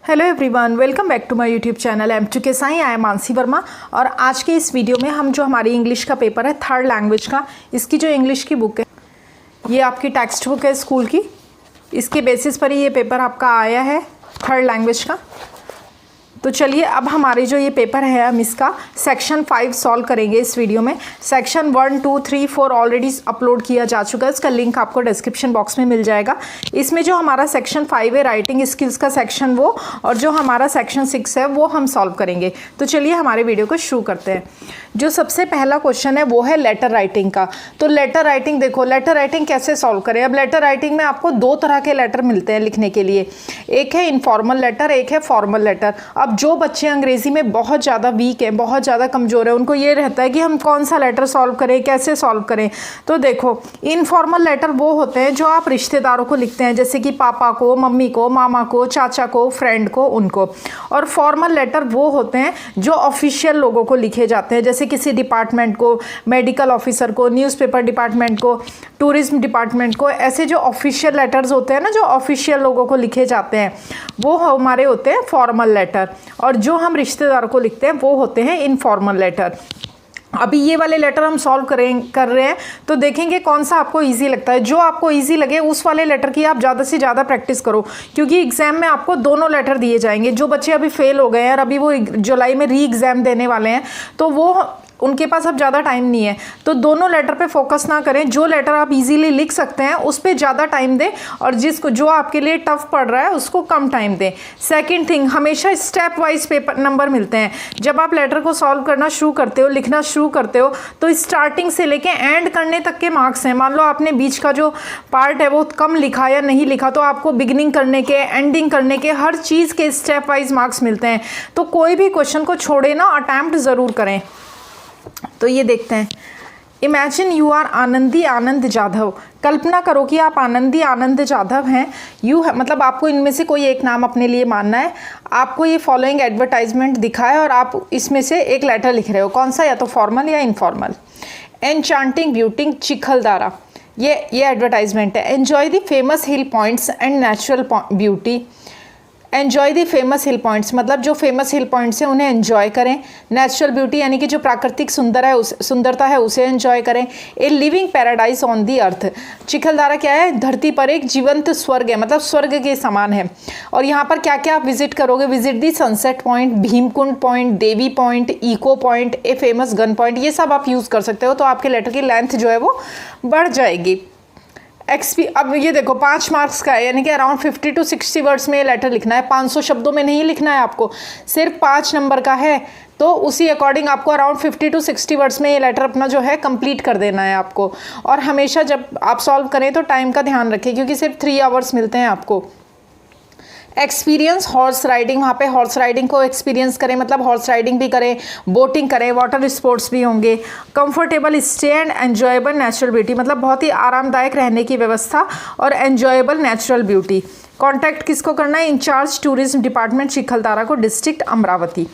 Hello everyone, welcome back to my YouTube channel M2K Sai. I am Mansi Varma और आज के इस वीडियो में हम जो हमारी इंग्लिश का पेपर है थर्ड लैंग्वेज का, इसकी जो इंग्लिश की बुक है ये आपकी टेक्स्ट बुक है स्कूल की। इसके बेसिस पर ही ये पेपर आपका आया है थर्ड लैंग्वेज का। तो चलिए अब हमारे जो ये पेपर है हम इसका सेक्शन 5 सॉल्व करेंगे इस वीडियो में। सेक्शन 1, 2, 3, 4 ऑलरेडी अपलोड किया जा चुका है, इसका लिंक आपको डिस्क्रिप्शन बॉक्स में मिल जाएगा। इसमें जो हमारा सेक्शन 5 है राइटिंग स्किल्स का सेक्शन वो, और जो हमारा सेक्शन 6 है वो हम सॉल्व करेंगे। तो चलिए हमारे वीडियो को शुरू करते हैं। जो सबसे पहला क्वेश्चन है वो है लेटर राइटिंग का। तो लेटर राइटिंग देखो, लेटर राइटिंग कैसे सॉल्व करें। अब लेटर राइटिंग में आपको दो तरह के लेटर मिलते हैं लिखने के लिए, एक है इनफॉर्मल लेटर, एक है फॉर्मल लेटर। अब जो बच्चे अंग्रेजी में बहुत ज़्यादा वीक हैं, बहुत ज़्यादा कमज़ोर है, उनको ये रहता है कि हम कौन सा लेटर सॉल्व करें, कैसे सॉल्व करें। तो देखो इनफॉर्मल लेटर वो होते हैं जो आप रिश्तेदारों को लिखते हैं, जैसे कि पापा को, मम्मी को, मामा को, चाचा को, फ्रेंड को, उनको। और फॉर्मल लेटर वो होते हैं जो ऑफिशियल लोगों को लिखे जाते हैं, जैसे किसी डिपार्टमेंट को, मेडिकल ऑफिसर को, न्यूज़पेपर डिपार्टमेंट को, टूरिज्म डिपार्टमेंट को। ऐसे जो ऑफिशियल लेटर्स होते हैं ना, जो ऑफिशियल लोगों को लिखे जाते हैं, वो हमारे होते हैं फॉर्मल लेटर। और जो हम रिश्तेदारों को लिखते हैं वो होते हैं इनफॉर्मल लेटर। अभी ये वाले लेटर हम सॉल्व कर रहे हैं, तो देखेंगे कौन सा आपको इजी लगता है। जो आपको इजी लगे उस वाले लेटर की आप ज़्यादा से ज़्यादा प्रैक्टिस करो, क्योंकि एग्जाम में आपको दोनों लेटर दिए जाएंगे। जो बच्चे अभी फेल हो गए हैं और अभी वो जुलाई में री एग्ज़ाम देने वाले हैं, तो वो उनके पास अब ज़्यादा टाइम नहीं है, तो दोनों लेटर पे फोकस ना करें। जो लेटर आप इजीली लिख सकते हैं उस पर ज़्यादा टाइम दें, और जो आपके लिए टफ पड़ रहा है उसको कम टाइम दें। सेकंड थिंग, हमेशा स्टेप वाइज पेपर नंबर मिलते हैं। जब आप लेटर को सॉल्व करना शुरू करते हो, लिखना शुरू करते हो, तो स्टार्टिंग से लेके एंड करने तक के मार्क्स हैं। मान लो आपने बीच का जो पार्ट है वो कम लिखा या नहीं लिखा, तो आपको बिगिनिंग करने के, एंडिंग करने के, हर चीज़ के स्टेप वाइज मार्क्स मिलते हैं। तो कोई भी क्वेश्चन को छोड़े ना, अटैम्प्ट ज़रूर करें। तो ये देखते हैं, इमेजिन यू आर आनंदी आनंद जाधव। कल्पना करो कि आप आनंदी आनंद जाधव हैं। मतलब आपको इनमें से कोई एक नाम अपने लिए मानना है। आपको ये फॉलोइंग एडवर्टाइजमेंट दिखा है और आप इसमें से एक लेटर लिख रहे हो, कौन सा, या तो फॉर्मल या इनफॉर्मल। एनचांटिंग ब्यूटी चिखलदारा, ये एडवर्टाइजमेंट है। Enjoy the famous hill points and natural beauty. Enjoy the famous hill points, मतलब जो फेमस हिल पॉइंट्स हैं उन्हें एन्जॉय करें। नेचुरल ब्यूटी यानी कि जो प्राकृतिक सुंदरता है उसे एन्जॉय करें। A living paradise on the earth, Chikhaldara क्या है, धरती पर एक जीवंत स्वर्ग है, मतलब स्वर्ग के समान है। और यहाँ पर क्या क्या आप विजिट करोगे, visit the sunset point, Bhimkund point, Devi point, echo point, a famous gun point. ये सब आप यूज़ कर सकते हो, तो आपके लेटर की लेंथ जो है वो बढ़ जाएगी। अब ये देखो 5 मार्क्स का है, यानी कि अराउंड 50 to 60 वर्ड्स में ये लेटर लिखना है। 500 शब्दों में नहीं लिखना है आपको, सिर्फ 5 नंबर का है, तो उसी अकॉर्डिंग आपको अराउंड 50 to 60 वर्ड्स में ये लेटर अपना जो है कंप्लीट कर देना है आपको। और हमेशा जब आप सॉल्व करें तो टाइम का ध्यान रखें, क्योंकि सिर्फ 3 आवर्स मिलते हैं आपको। एक्सपीरियंस हॉर्स राइडिंग, वहाँ पे हॉर्स राइडिंग को एक्सपीरियंस करें, मतलब हॉर्स राइडिंग भी करें, बोटिंग करें, वाटर स्पोर्ट्स भी होंगे। Comfortable stay and enjoyable natural beauty, मतलब बहुत ही आरामदायक रहने की व्यवस्था और एन्जॉयबल नेचुरल ब्यूटी। कॉन्टैक्ट किसको करना है, इंचार्ज टूरिज्म डिपार्टमेंट चिखलदारा को, डिस्ट्रिक्ट अमरावती।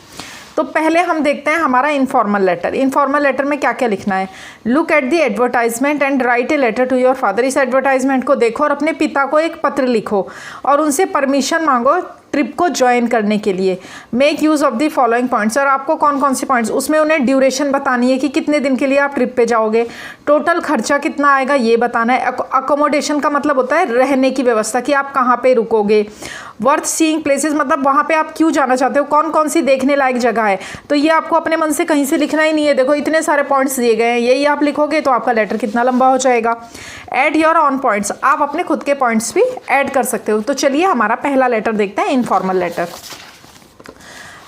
तो पहले हम देखते हैं हमारा इनफॉर्मल लेटर। इनफॉर्मल लेटर में क्या क्या लिखना है। Look at the advertisement and write a letter to your father. इस एडवर्टाइजमेंट को देखो और अपने पिता को एक पत्र लिखो और उनसे परमिशन मांगो ट्रिप को ज्वाइन करने के लिए। Make use of the following points, और आपको कौन कौन से पॉइंट्स, उसमें उन्हें ड्यूरेशन बतानी है कि कितने दिन के लिए आप ट्रिप पे जाओगे, टोटल खर्चा कितना आएगा ये बताना है। अकोमोडेशन का मतलब होता है रहने की व्यवस्था, कि आप कहाँ पे रुकोगे। वर्थ सीइंग प्लेसेस, मतलब वहाँ पे आप क्यों जाना चाहते हो, कौन कौन सी देखने लायक जगह है। तो ये आपको अपने मन से कहीं से लिखना ही नहीं है, देखो इतने सारे पॉइंट्स दिए गए हैं, यही आप लिखोगे तो आपका लेटर कितना लंबा हो जाएगा। ऐड योर ऑन पॉइंट्स, आप अपने खुद के पॉइंट्स भी ऐड कर सकते हो। तो चलिए हमारा पहला लेटर देखते हैं, इनफॉर्मल लेटर।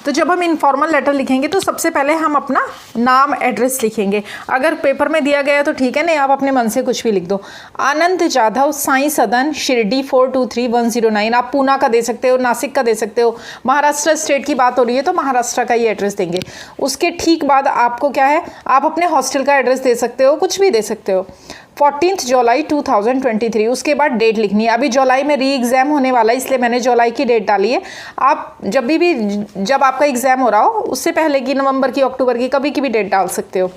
तो जब हम इनफॉर्मल लेटर लिखेंगे तो सबसे पहले हम अपना नाम, एड्रेस लिखेंगे। अगर पेपर में दिया गया तो ठीक है, नहीं आप अपने मन से कुछ भी लिख दो। आनंद जाधव, साई सदन, शिरडी 423109। आप पूना का दे सकते हो, नासिक का दे सकते हो। महाराष्ट्र स्टेट की बात हो रही है तो महाराष्ट्र का ही एड्रेस देंगे। उसके ठीक बाद आपको क्या है, आप अपने हॉस्टल का एड्रेस दे सकते हो, कुछ भी दे सकते हो। 14 जुलाई 2023, उसके बाद डेट लिखनी है। अभी जुलाई में री एग्ज़ाम होने वाला है, इसलिए मैंने जुलाई की डेट डाली है। आप जब आपका एग्ज़ाम हो रहा हो उससे पहले की, नवंबर की, अक्टूबर की, कभी की भी डेट डाल सकते हो।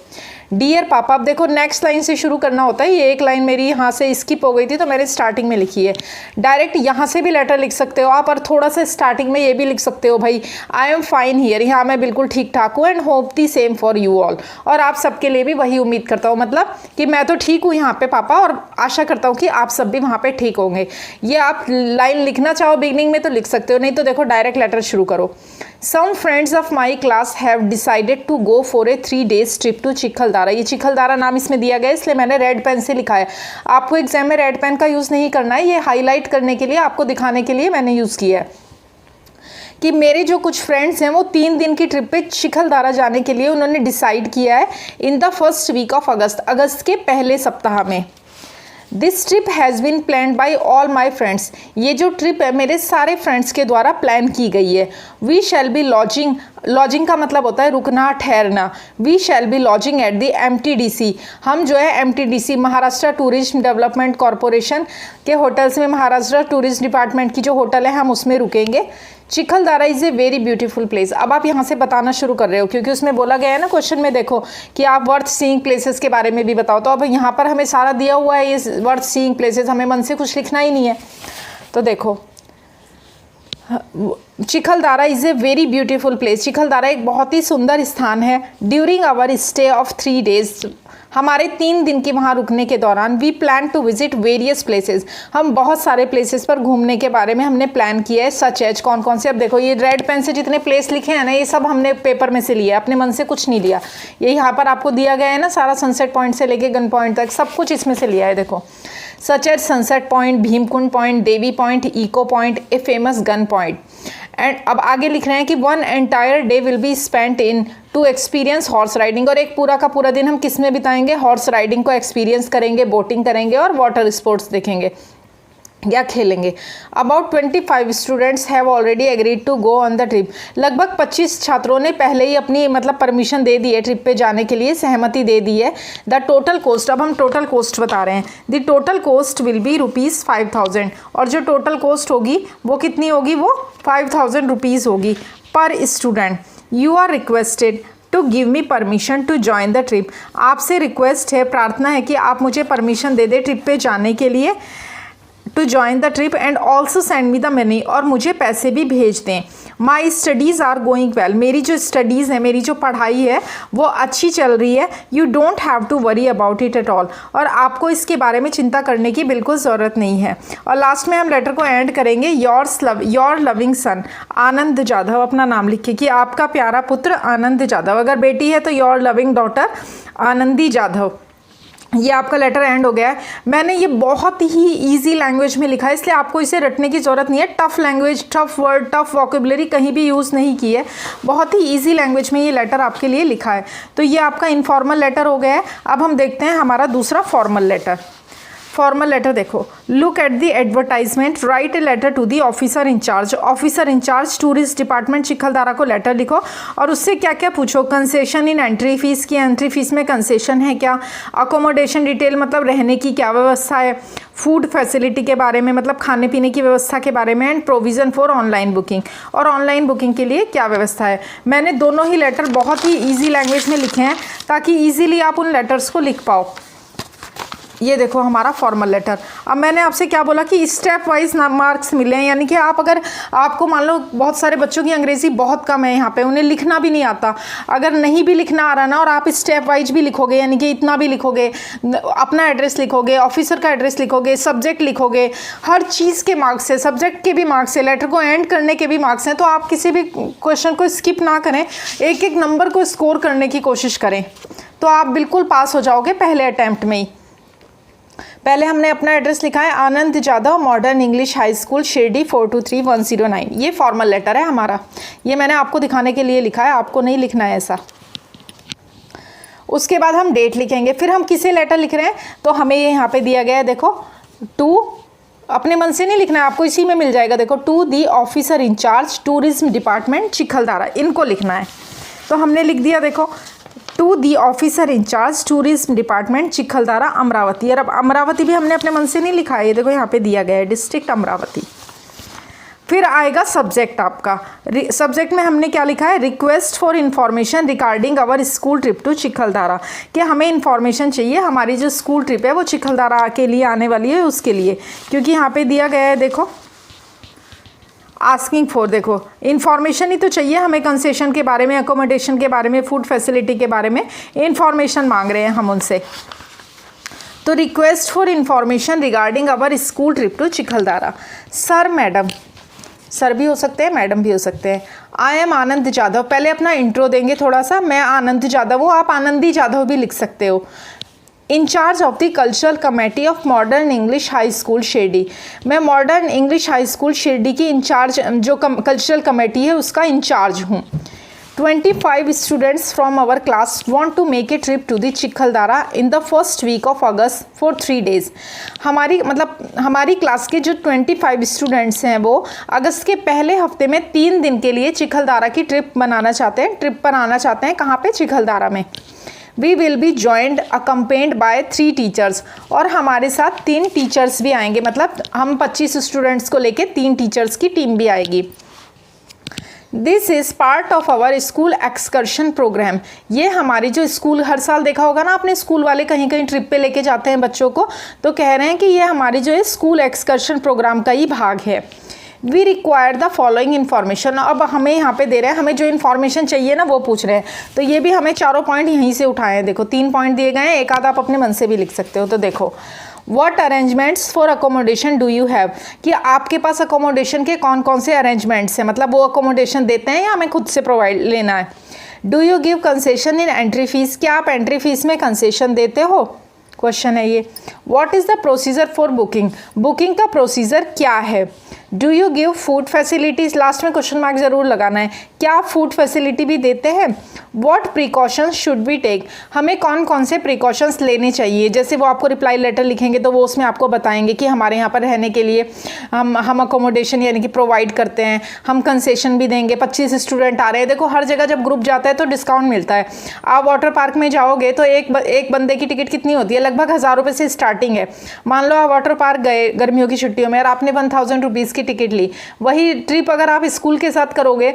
डियर पापा, अब देखो नेक्स्ट लाइन से शुरू करना होता है, ये एक लाइन मेरी यहाँ से स्किप हो गई थी तो मैंने स्टार्टिंग में लिखी है। डायरेक्ट यहाँ से भी लेटर लिख सकते हो आप, और थोड़ा सा स्टार्टिंग में ये भी लिख सकते हो भाई आई एम फाइन हियर, यहाँ मैं बिल्कुल ठीक ठाक हूँ, and hope the same for you all, और आप सबके लिए भी वही उम्मीद करता हूँ, मतलब कि मैं तो ठीक हूँ यहाँ पे पापा, और आशा करता हूँ कि आप सब भी वहाँ पे ठीक होंगे। ये आप लाइन लिखना चाहो बिगनिंग में तो लिख सकते हो, नहीं तो देखो डायरेक्ट लेटर शुरू करो। Some friends of my class have decided to go for a 3 days trip to Chikhaldara. ये चिखलदारा नाम इसमें दिया गया है, इसलिए मैंने रेड पेन से लिखा है। आपको एग्जाम में रेड पेन का यूज़ नहीं करना है, ये हाईलाइट करने के लिए, आपको दिखाने के लिए मैंने यूज़ किया है कि मेरे जो कुछ फ्रेंड्स हैं वो 3 दिन की ट्रिप पे चिखलदारा जाने के लिए उन्होंने डिसाइड किया है in the first week of August के पहले सप्ताह में। This trip has been plan by all my friends. ये जो ट्रिप है मेरे सारे फ्रेंड्स के द्वारा प्लान की गई है। We shall be lodging, lodging का मतलब होता है रुकना, ठहरना। We shall be lodging at the MTDC। हम जो है MTDC Maharashtra tourism development corporation के होटल्स में, महाराष्ट्र टूरिज्म डिपार्टमेंट की जो होटल है हम उसमें रुकेंगे। Chikhaldara is a very beautiful place. अब आप यहाँ से बताना शुरू कर रहे हो क्योंकि उसमें बोला गया है ना क्वेश्चन में, देखो कि आप वर्थ सीइंग प्लेसेस के बारे में भी बताओ। तो अब यहाँ पर हमें सारा दिया हुआ है ये वर्थ सीइंग प्लेसेस, हमें मन से कुछ लिखना ही नहीं है। तो देखो Chikhaldara is a very beautiful place. Chikhaldara एक बहुत ही सुंदर स्थान है। During our stay of 3 days, हमारे 3 दिन के वहाँ रुकने के दौरान we plan to visit various places, हम बहुत सारे प्लेसेस पर घूमने के बारे में हमने प्लान किया है। सच एज, कौन कौन से, अब देखो ये रेड पेन से जितने प्लेस लिखे हैं ना ये सब हमने पेपर में से लिया, अपने मन से कुछ नहीं लिया। ये यहाँ पर आपको दिया गया है ना सारा, सनसेट पॉइंट से लेके गन पॉइंट तक सब कुछ इसमें से लिया है। देखो such as sunset point, Bhimkund point, Devi point, echo point, a famous gun point. And अब आगे लिख रहे हैं कि 1 entire day will be spent in to experience horse riding, और एक पूरा का पूरा दिन हम किस में बिताएंगे, हॉर्स राइडिंग को एक्सपीरियंस करेंगे, बोटिंग करेंगे और वाटर स्पोर्ट्स देखेंगे या खेलेंगे। About 25 students have already agreed to go on the trip. लगभग 25 छात्रों ने पहले ही अपनी मतलब परमिशन दे दी है ट्रिप पे जाने के लिए, सहमति दे दी है। द टोटल कोस्ट, अब हम टोटल कोस्ट बता रहे हैं। The total cost will be ₹5000, और जो टोटल कोस्ट होगी वो कितनी होगी, वो 5000 रुपीज़ होगी पर student. You are requested to give me permission to join the trip. आपसे रिक्वेस्ट है, प्रार्थना है कि आप मुझे परमिशन दे दें ट्रिप पे जाने के लिए, to join the trip and also send me the money, और मुझे पैसे भी भेज दें। My studies are going well, मेरी जो स्टडीज़ है, मेरी जो पढ़ाई है वो अच्छी चल रही है। You don't have to worry about it at all, और आपको इसके बारे में चिंता करने की बिल्कुल ज़रूरत नहीं है। और लास्ट में हम लेटर को एंड करेंगे योर लविंग सन आनंद जाधव, अपना नाम लिखिए कि आपका प्यारा पुत्र आनंद जाधव, अगर बेटी है तो your loving daughter Anandi Jadhav. ये आपका लेटर एंड हो गया है। मैंने ये बहुत ही इजी लैंग्वेज में लिखा है, इसलिए आपको इसे रटने की ज़रूरत नहीं है। Tough language, tough word, tough vocabulary कहीं भी यूज़ नहीं की है, बहुत ही इजी लैंग्वेज में ये लेटर आपके लिए लिखा है। तो ये आपका इनफॉर्मल लेटर हो गया है। अब हम देखते हैं हमारा दूसरा फॉर्मल लेटर। फॉर्मल लेटर देखो, look at the advertisement, write a letter to the officer in charge. Officer in charge tourist department Chikhaldara को लेटर लिखो और उससे क्या क्या पूछो। कंसेशन इन एंट्री फीस की, एंट्री फीस में कंसेशन है क्या। अकोमोडेशन डिटेल, मतलब रहने की क्या व्यवस्था है। फूड फैसिलिटी के बारे में, मतलब खाने पीने की व्यवस्था के बारे में। And provision for online booking, और ऑनलाइन बुकिंग के लिए क्या व्यवस्था है। मैंने दोनों ही लेटर बहुत ही ईजी लैंग्वेज में लिखे हैं ताकि ईजिली आप उन लेटर्स को लिख पाओ। ये देखो हमारा फॉर्मल लेटर। अब मैंने आपसे क्या बोला कि स्टेप वाइज मार्क्स मिले हैं, यानी कि आप अगर, आपको मान लो बहुत सारे बच्चों की अंग्रेज़ी बहुत कम है यहाँ पे, उन्हें लिखना भी नहीं आता। अगर नहीं भी लिखना आ रहा ना, और आप स्टेप वाइज भी लिखोगे, यानी कि इतना भी लिखोगे, अपना एड्रेस लिखोगे, ऑफिसर का एड्रेस लिखोगे, सब्जेक्ट लिखोगे, हर चीज़ के मार्क्स है, सब्जेक्ट के भी मार्क्स है, लेटर को एंड करने के भी मार्क्स हैं। तो आप किसी भी क्वेश्चन को स्किप ना करें, एक एक नंबर को स्कोर करने की कोशिश करें, तो आप बिल्कुल पास हो जाओगे पहले अटैम्प्ट में ही। पहले हमने अपना एड्रेस लिखा है, Anand Jadhav modern English high school, Shirdi 423109। ये फॉर्मल लेटर है हमारा, ये मैंने आपको दिखाने के लिए लिखा है, आपको नहीं लिखना है ऐसा। उसके बाद हम डेट लिखेंगे। फिर हम किसे लेटर लिख रहे हैं, तो हमें ये यहाँ पे दिया गया है, देखो टू, अपने मन से नहीं लिखना है, आपको इसी में मिल जाएगा। देखो to the officer in charge tourism department Chikhaldara, इनको लिखना है। तो हमने लिख दिया, देखो to the officer in charge tourism department Chikhaldara Amravati. और अब अमरावती भी हमने अपने मन से नहीं लिखा है, ये देखो यहाँ पे दिया गया है डिस्ट्रिक्ट अमरावती। फिर आएगा सब्जेक्ट आपका। सब्जेक्ट में हमने क्या लिखा है, request for information regarding our school trip to Chikhaldara, कि हमें इन्फॉर्मेशन चाहिए हमारी जो स्कूल ट्रिप है वो चिखलदारा के लिए आने वाली है उसके लिए, क्योंकि यहाँ पे दिया गया है देखो आस्किंग फॉर, देखो इन्फॉर्मेशन ही तो चाहिए हमें, कंसेशन के बारे में, अकोमोडेशन के बारे में, फूड फैसिलिटी के बारे में इन्फॉर्मेशन मांग रहे हैं हम उनसे। तो request for information regarding our school trip to Chikhaldara. Sir madam, sir भी हो सकते हैं मैडम भी हो सकते हैं। आई एम आनंद जाधव, पहले अपना इंट्रो देंगे थोड़ा सा, मैं आनंद जाधव हूँ, आप आनंदी जाधव भी लिख सकते हो। Incharge of the cultural committee of modern English high school Shirdi, मैं modern English high school Shirdi की इंचार्ज, जो कल्चरल कमेटी है उसका इंचार्ज हूँ। 25 students from our class want to make a trip to the Chikhaldara in the first week of August for 3 days। हमारी class के जो 25 students हैं वो अगस्त के पहले हफ्ते में 3 दिन के लिए चिखलदारा की ट्रिप बनाना चाहते हैं, ट्रिप पर आना चाहते हैं। कहाँ पे, चिखलदारा में। We will be joined accompanied by 3 teachers, और हमारे साथ 3 टीचर्स भी आएंगे, मतलब हम 25 स्टूडेंट्स को लेके 3 टीचर्स की टीम भी आएगी। This is part of our school excursion program, ये हमारी जो स्कूल, हर साल देखा होगा ना आपने स्कूल वाले कहीं कहीं ट्रिप पे लेके जाते हैं बच्चों को, तो कह रहे हैं कि ये हमारी जो है स्कूल एक्सकर्शन प्रोग्राम का ही भाग है। We require the following information, अब हमें यहाँ पे दे रहे हैं, हमें जो इन्फॉर्मेशन चाहिए ना वो पूछ रहे हैं, तो ये भी हमें चारों पॉइंट यहीं से उठाए हैं। देखो 3 पॉइंट दिए गए हैं, एक आधा आप अपने मन से भी लिख सकते हो। तो देखो what arrangements for accommodation do you have, कि आपके पास अकोमोडेशन के कौन कौन से अरेंजमेंट्स हैं, मतलब वो अकोमोडेशन देते हैं या हमें खुद से प्रोवाइड लेना है। Do you give concession in entry fees, क्या आप एंट्री फीस में कंसेशन देते हो, क्वेश्चन है ये। What is the procedure for booking, booking का प्रोसीजर क्या है। Do you give food facilities, last में क्वेश्चन मार्क ज़रूर लगाना है, क्या आप फूड फैसिलिटी भी देते हैं। What precautions should be take, हमें कौन कौन से प्रिकॉशंस लेने चाहिए, जैसे वो आपको रिप्लाई लेटर लिखेंगे तो वो उसमें आपको बताएंगे कि हमारे यहाँ पर रहने के लिए हम अकोमोडेशन यानी कि प्रोवाइड करते हैं, हम कंसेशन भी देंगे। 25 स्टूडेंट आ रहे हैं, देखो हर जगह जब ग्रुप जाता है तो डिस्काउंट मिलता है। आप वाटर पार्क में जाओगे तो एक बंदे की टिकट कितनी होती है, लगभग 1000 रुपये से स्टार्टिंग है। मान लो आप वाटर पार्क गए गर्मियों की छुट्टियों में और आपने 1000 रुपीज़ की टिकट ली, वही ट्रिप अगर आप स्कूल के साथ करोगे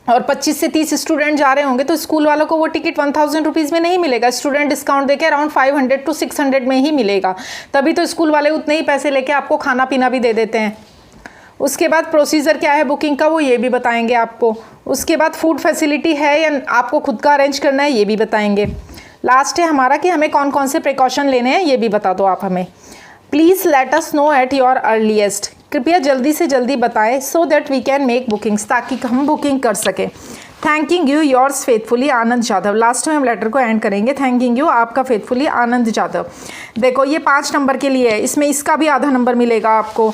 और 25 से 30 स्टूडेंट जा रहे होंगे तो स्कूल वालों को वो टिकट 1000 रुपीज़ में नहीं मिलेगा, स्टूडेंट डिस्काउंट देके अराउंड 500 to 600 में ही मिलेगा। तभी तो स्कूल वाले उतने ही पैसे लेके आपको खाना पीना भी दे देते हैं। उसके बाद प्रोसीजर क्या है बुकिंग का वो ये भी बताएंगे आपको। उसके बाद फूड फैसिलिटी है या आपको खुद का अरेंज करना है ये भी बताएंगे। लास्ट है हमारा कि हमें कौन कौन से प्रिकॉशन लेने हैं ये भी बता दो आप हमें। Please let us know at your earliest, कृपया जल्दी से जल्दी बताएं so that we can make bookings, ताकि हम बुकिंग कर सकें। Thanking you yours faithfully Anand Jadhav, last में हम लेटर को एंड करेंगे। थैंकिंग यू आपका फेथफुली आनंद जाधव। देखो ये 5 नंबर के लिए है, इसमें इसका भी आधा नंबर मिलेगा आपको,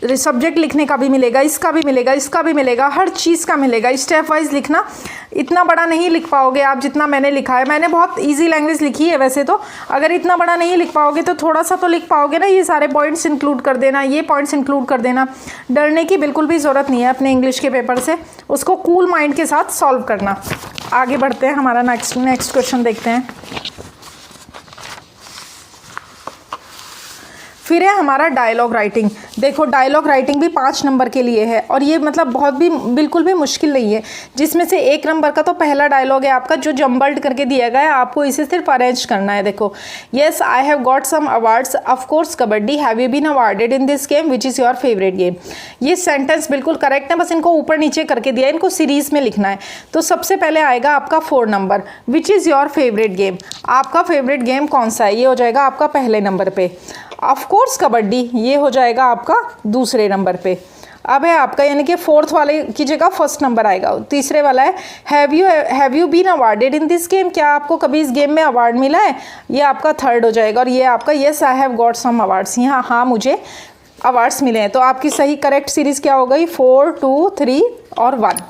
सब्जेक्ट लिखने का भी मिलेगा, इसका भी मिलेगा, इसका भी मिलेगा, हर चीज़ का मिलेगा। स्टेप वाइज लिखना, इतना बड़ा नहीं लिख पाओगे आप जितना मैंने लिखा है। मैंने बहुत इजी लैंग्वेज लिखी है वैसे तो, अगर इतना बड़ा नहीं लिख पाओगे तो थोड़ा सा तो लिख पाओगे ना। ये सारे पॉइंट्स इंक्लूड कर देना, ये पॉइंट्स इंक्लूड कर देना। डरने की बिल्कुल भी ज़रूरत नहीं है अपने इंग्लिश के पेपर से, उसको कूल माइंड के साथ सॉल्व करना। आगे बढ़ते हैं, हमारा नेक्स्ट क्वेश्चन देखते हैं। फिर है हमारा डायलॉग राइटिंग। देखो डायलॉग राइटिंग भी 5 नंबर के लिए है और ये मतलब बहुत भी बिल्कुल भी मुश्किल नहीं है, जिसमें से 1 नंबर का तो पहला डायलॉग है आपका जो जम्बल्ड करके दिया गया है, आपको इसे सिर्फ अरेंज करना है। देखो, yes I have got some awards, of course kabaddi, have you been awarded in this game, which is your favourite game. ये सेंटेंस बिल्कुल करेक्ट है, बस इनको ऊपर नीचे करके दिया है, इनको सीरीज़ में लिखना है। तो सबसे पहले आएगा आपका 4 number, which is your favourite game, आपका फेवरेट गेम कौन सा है, ये हो जाएगा आपका पहले नंबर पे। ऑफ कोर्स कबड्डी, ये हो जाएगा आपका दूसरे नंबर पे। अब है आपका यानी कि 4th वाले की जगह 1st नंबर आएगा। तीसरे वाला है have you been awarded in this game, क्या आपको कभी इस गेम में अवार्ड मिला है, ये आपका 3rd हो जाएगा। और ये आपका yes I have got some awards, यहाँ हाँ मुझे अवार्ड्स मिले हैं। तो आपकी सही करेक्ट सीरीज़ क्या हो गई, 4, 2, 3 और 1।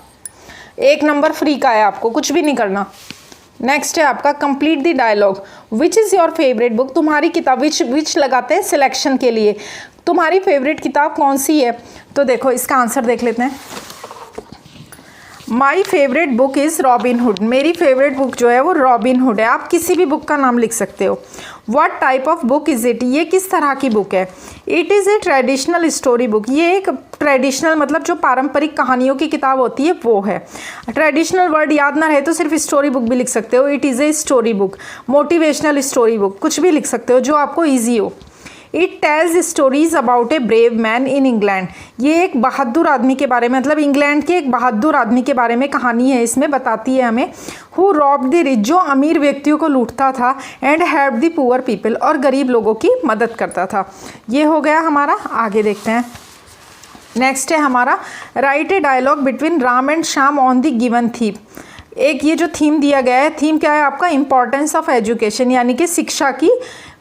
1 नंबर फ्री का है, आपको कुछ भी नहीं करना। नेक्स्ट है आपका complete the dialogue, which is your favourite book, तुम्हारी किताब, विच लगाते हैं सिलेक्शन के लिए, तुम्हारी फेवरेट किताब कौन सी है। तो देखो इसका आंसर देख लेते हैं। My favourite book is robin hood. मेरी फेवरेट बुक जो है वो रॉबिन हुड है। आप किसी भी बुक का नाम लिख सकते हो। What type of book is it, ये किस तरह की बुक है। It is a traditional story book, ये एक ट्रेडिशनल मतलब जो पारंपरिक कहानियों की किताब होती है वो है। ट्रेडिशनल वर्ड याद ना रहे तो सिर्फ स्टोरी बुक भी लिख सकते हो। It is a story book, motivational story book, कुछ भी लिख सकते हो जो आपको ईजी हो। It tells stories about a brave man in England, ये एक बहादुर आदमी के बारे में, मतलब इंग्लैंड के एक बहादुर आदमी के बारे में कहानी है, इसमें बताती है हमें। हु रॉब्ड द रिच, जो अमीर व्यक्तियों को लूटता था, and help the poor people, और गरीब लोगों की मदद करता था। ये हो गया हमारा। आगे देखते हैं। नेक्स्ट है हमारा write a dialogue between Ram and Shyam on the given theme. एक ये जो थीम दिया गया है, थीम क्या है आपका, इंपॉर्टेंस ऑफ एजुकेशन, यानी कि शिक्षा की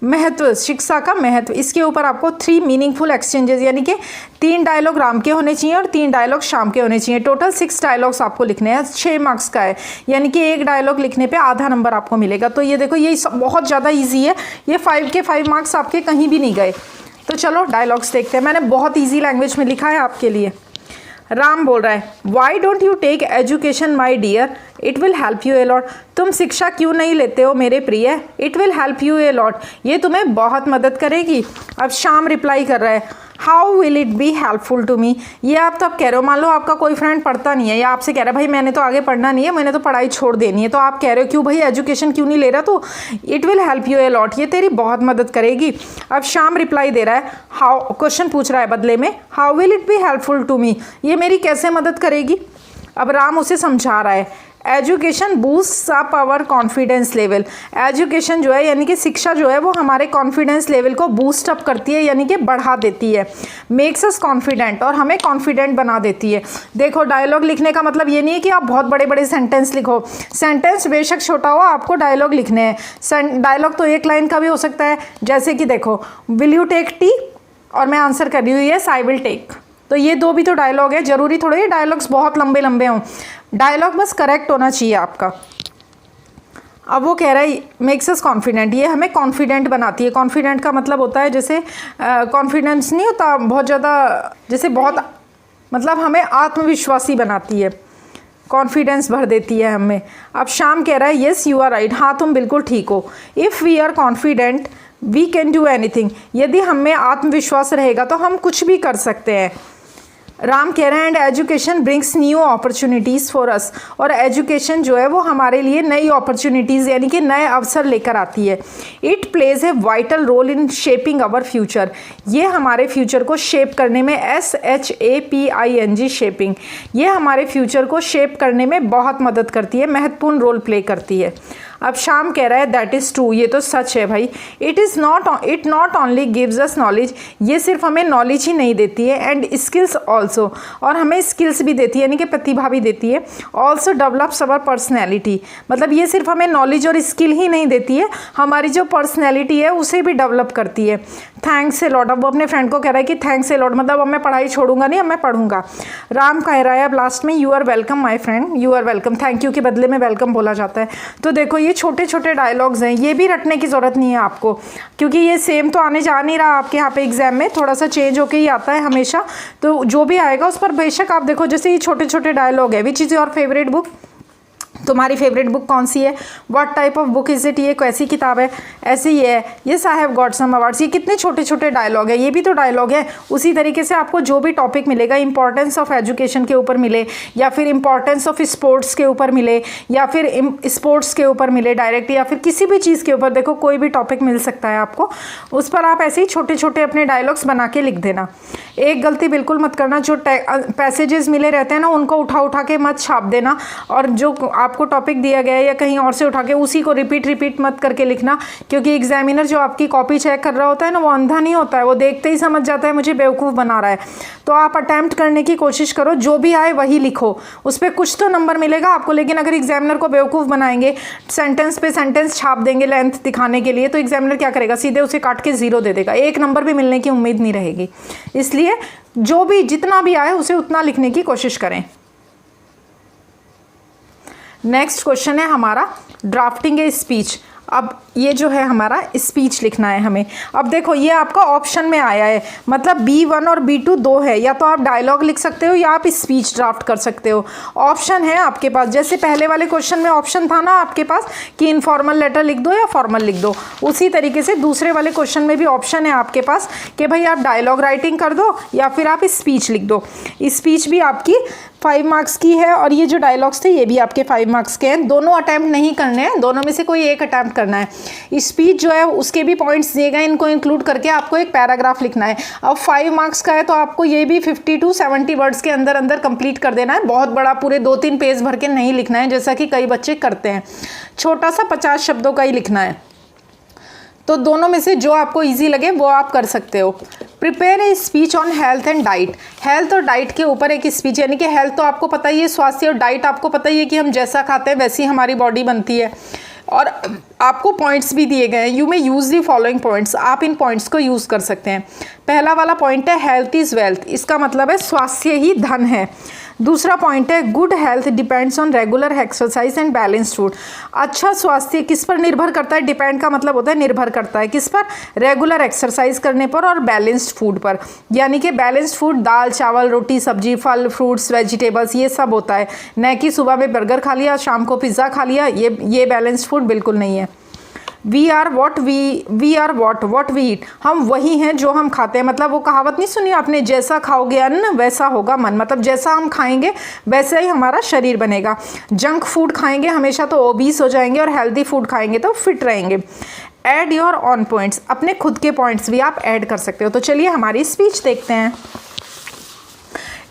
महत्व, शिक्षा का महत्व। इसके ऊपर आपको 3 मीनिंगफुल एक्सचेंजेस, यानी कि 3 डायलॉग राम के होने चाहिए और 3 डायलॉग श्याम के होने चाहिए। टोटल 6 डायलॉग्स आपको लिखने हैं, 6 मार्क्स का है, यानी कि एक डायलॉग लिखने पे आधा नंबर आपको मिलेगा। तो ये देखो, ये बहुत ज़्यादा ईजी है, ये 5 के 5 मार्क्स आपके कहीं भी नहीं गए। तो चलो डायलॉग्स देखते हैं। मैंने बहुत ईजी लैंग्वेज में लिखा है आपके लिए। राम बोल रहा है, why don't you take education my dear, it will help you a lot. तुम शिक्षा क्यों नहीं लेते हो मेरे प्रिय, it will help you a lot, ये तुम्हें बहुत मदद करेगी। अब श्याम रिप्लाई कर रहा है, how will it be helpful to me. ये आप तो अब कह रहे हो, मान लो आपका कोई फ्रेंड पढ़ता नहीं है या आपसे कह रहा है भाई मैंने तो आगे पढ़ना नहीं है, मैंने तो पढ़ाई छोड़ देनी है, तो आप कह रहे हो क्यों भाई एजुकेशन क्यों नहीं ले रहा, तो it will help you a lot, ये तेरी बहुत मदद करेगी। अब श्याम रिप्लाई दे रहा है, हाउ, क्वेश्चन पूछ रहा है बदले में, how will it be helpful to me, ये मेरी कैसे मदद करेगी। अब राम उसे समझा रहा है, education boost up our confidence level. Education जो है यानी कि शिक्षा जो है वो हमारे कॉन्फिडेंस लेवल को बूस्ट अप करती है, यानी कि बढ़ा देती है। मेक्स अस कॉन्फिडेंट, और हमें कॉन्फिडेंट बना देती है। देखो डायलॉग लिखने का मतलब ये नहीं है कि आप बहुत बड़े बड़े सेंटेंस लिखो, सेंटेंस बेशक छोटा हो, आपको डायलॉग लिखने हैं। डायलॉग तो एक लाइन का भी हो सकता है, जैसे कि देखो, विल यू टेक टी, और मैं आंसर कर रही हूँ यस आई विल टेक। तो ये 2 भी तो डायलॉग है, जरूरी थोड़ी डायलॉग्स बहुत लंबे लंबे हों, डायलॉग बस करेक्ट होना चाहिए आपका। अब वो कह रहा है मेक्स अस कॉन्फिडेंट, ये हमें कॉन्फिडेंट बनाती है। कॉन्फिडेंट का मतलब होता है जैसे कॉन्फिडेंस नहीं होता बहुत ज़्यादा, जैसे बहुत मतलब हमें आत्मविश्वासी बनाती है, कॉन्फिडेंस भर देती है हमें। अब श्याम कह रहा है येस यू आर राइट, हाँ तुम बिल्कुल ठीक हो। If we are confident we can do anything, यदि हम में आत्मविश्वास रहेगा तो हम कुछ भी कर सकते हैं। राम कह रहे हैं and education brings new opportunities for us, और एजुकेशन जो है वो हमारे लिए नई अपॉर्चुनिटीज़ यानी कि नए अवसर लेकर आती है। It plays a vital role in shaping our future, ये हमारे फ्यूचर को शेप करने में, SHAPING शेपिंग, ये हमारे फ्यूचर को शेप करने में बहुत मदद करती है, महत्वपूर्ण रोल प्ले करती है। अब श्याम कह रहा है दैट इज़ ट्रू, ये तो सच है भाई। It not only gives us knowledge, ये सिर्फ हमें नॉलेज ही नहीं देती है, एंड स्किल्स ऑल्सो, और हमें स्किल्स भी देती है यानी कि प्रतिभा भी देती है। ऑल्सो डेवलप्स अवर पर्सनैलिटी, मतलब ये सिर्फ हमें नॉलेज और स्किल ही नहीं देती है, हमारी जो पर्सनैलिटी है उसे भी डेवलप करती है। थैंक्स ए लॉट, अब वो अपने फ्रेंड को कह रहा है कि थैंक्स ए लॉट, मतलब अब मैं पढ़ाई छोड़ूंगा नहीं, अब मैं पढ़ूंगा। राम कह रहा है अब लास्ट में, you are welcome my friend, you are welcome, thank you के बदले में वेलकम बोला जाता है। तो देखो ये छोटे छोटे डायलॉग्स हैं, ये भी रटने की ज़रूरत नहीं है आपको, क्योंकि ये सेम तो आने जा नहीं रहा आपके यहाँ पे एग्जाम में, थोड़ा सा चेंज होके ही आता है हमेशा। तो जो भी आएगा उस पर बेशक आप देखो, जैसे ये छोटे छोटे डायलॉग है। Which is your favourite book, तुम्हारी फेवरेट बुक कौन सी है। What type of book is it, ये कैसी किताब है। ऐसे ही है yes I have got some awards, ये कितने छोटे छोटे डायलॉग है, ये भी तो डायलॉग है। उसी तरीके से आपको जो भी टॉपिक मिलेगा, इंपॉर्टेंस ऑफ एजुकेशन के ऊपर मिले, या फिर इंपॉर्टेंस ऑफ स्पोर्ट्स के ऊपर मिले, या फिर स्पोर्ट्स के ऊपर मिले डायरेक्ट, या फिर किसी भी चीज़ के ऊपर, देखो कोई भी टॉपिक मिल सकता है आपको, उस पर आप ऐसे ही छोटे छोटे अपने डायलॉग्स बना के लिख देना। एक गलती बिल्कुल मत करना, जो पैसेजेस मिले रहते हैं ना उनको उठा के मत छाप देना, और जो आपको टॉपिक दिया गया है या कहीं और से उठा के उसी को रिपीट मत करके लिखना, क्योंकि एग्जामिनर जो आपकी कॉपी चेक कर रहा होता है ना, वो अंधा नहीं होता है, वो देखते ही समझ जाता है मुझे बेवकूफ़ बना रहा है। तो आप अटैम्प्ट करने की कोशिश करो, जो भी आए वही लिखो, उस पर कुछ तो नंबर मिलेगा आपको। लेकिन अगर एग्जामिनर को बेवकूफ़ बनाएंगे, सेंटेंस पे सेंटेंस छाप देंगे लेंथ दिखाने के लिए, तो एग्जामिनर क्या करेगा, सीधे उसे काट के 0 दे देगा, 1 नंबर भी मिलने की उम्मीद नहीं रहेगी। इसलिए जो भी जितना भी आए उसे उतना लिखने की कोशिश करें। नेक्स्ट क्वेश्चन है हमारा ड्राफ्टिंग ए स्पीच। अब ये जो है हमारा स्पीच लिखना है हमें। अब देखो ये आपका ऑप्शन में आया है, मतलब B1 और B2 दो है, या तो आप डायलॉग लिख सकते हो या आप स्पीच ड्राफ्ट कर सकते हो। ऑप्शन है आपके पास, जैसे पहले वाले क्वेश्चन में ऑप्शन था ना आपके पास कि इनफॉर्मल लेटर लिख दो या फॉर्मल लिख दो, उसी तरीके से दूसरे वाले क्वेश्चन में भी ऑप्शन है आपके पास कि भाई आप डायलॉग राइटिंग कर दो या फिर आप स्पीच लिख दो। स्पीच भी आपकी 5 मार्क्स की है और ये जो डायलॉग्स थे ये भी आपके 5 मार्क्स के हैं। दोनों अटैम्प्ट नहीं करने हैं, दोनों में से कोई एक अटैम्प्ट करना है। स्पीच जो है उसके भी पॉइंट्स दिए गए, इनको इंक्लूड करके आपको एक पैराग्राफ लिखना है। अब 5 मार्क्स का है तो आपको ये भी 50 to 70 वर्ड्स के अंदर अंदर कंप्लीट कर देना है। बहुत बड़ा पूरे 2-3 पेज भर के नहीं लिखना है जैसा कि कई बच्चे करते हैं, छोटा सा 50 शब्दों का ही लिखना है। तो दोनों में से जो आपको इजी लगे वो आप कर सकते हो। Prepare a speech on health and diet. Health और डाइट के ऊपर एक स्पीच, यानी कि हेल्थ तो आपको पता ही है स्वास्थ्य, और डाइट आपको पता ही है कि हम जैसा खाते हैं वैसी हमारी बॉडी बनती है। और आपको पॉइंट्स भी दिए गए हैं, you may use the following points, आप इन पॉइंट्स को यूज़ कर सकते हैं। पहला वाला पॉइंट है हेल्थ इज़ वेल्थ, इसका मतलब है स्वास्थ्य ही धन है। दूसरा पॉइंट है good health depends on regular exercise and balanced food. अच्छा स्वास्थ्य किस पर निर्भर करता है? डिपेंड का मतलब होता है निर्भर करता है किस पर? रेगुलर एक्सरसाइज करने पर और बैलेंस्ड फूड पर। यानी कि बैलेंस्ड फूड दाल चावल रोटी सब्जी फल फ्रूट्स वेजिटेबल्स ये सब होता है, न कि सुबह में बर्गर खा लिया शाम को पिज़्ज़ा खा लिया, ये बैलेंस्ड फूड बिल्कुल नहीं है। We are what we eat, हम वही हैं जो हम खाते हैं। मतलब वो कहावत नहीं सुनी आपने, जैसा खाओगे अन्न वैसा होगा मन, मतलब जैसा हम खाएंगे वैसा ही हमारा शरीर बनेगा। जंक फूड खाएंगे हमेशा तो ओबीस हो जाएंगे, और हेल्दी फूड खाएंगे तो फिट रहेंगे। ऐड योर ऑन पॉइंट्स, अपने खुद के पॉइंट्स भी आप ऐड कर सकते हो। तो चलिए हमारी स्पीच देखते हैं।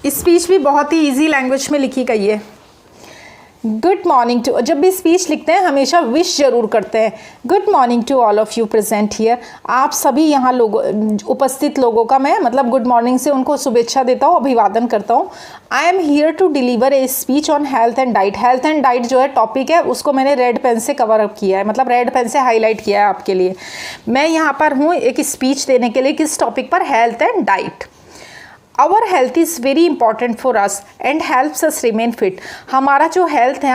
स्पीच भी बहुत ही ईजी लैंग्वेज में लिखी गई है। गुड मॉर्निंग टू, जब भी स्पीच लिखते हैं हमेशा विश जरूर करते हैं। Good morning to all of you present here, आप सभी यहाँ लोगों उपस्थित लोगों का मैं मतलब गुड मॉर्निंग से उनको शुभेच्छा देता हूँ, अभिवादन करता हूँ। I am here to deliver a speech on health and diet. Health and diet जो है टॉपिक है उसको मैंने रेड पेन से कवर अप किया है, मतलब रेड पेन से हाईलाइट किया है आपके लिए। मैं यहाँ पर हूँ एक स्पीच देने के लिए, किस टॉपिक पर? Health and diet. Our health is very important for us and helps us remain fit. हमारा जो हेल्थ है,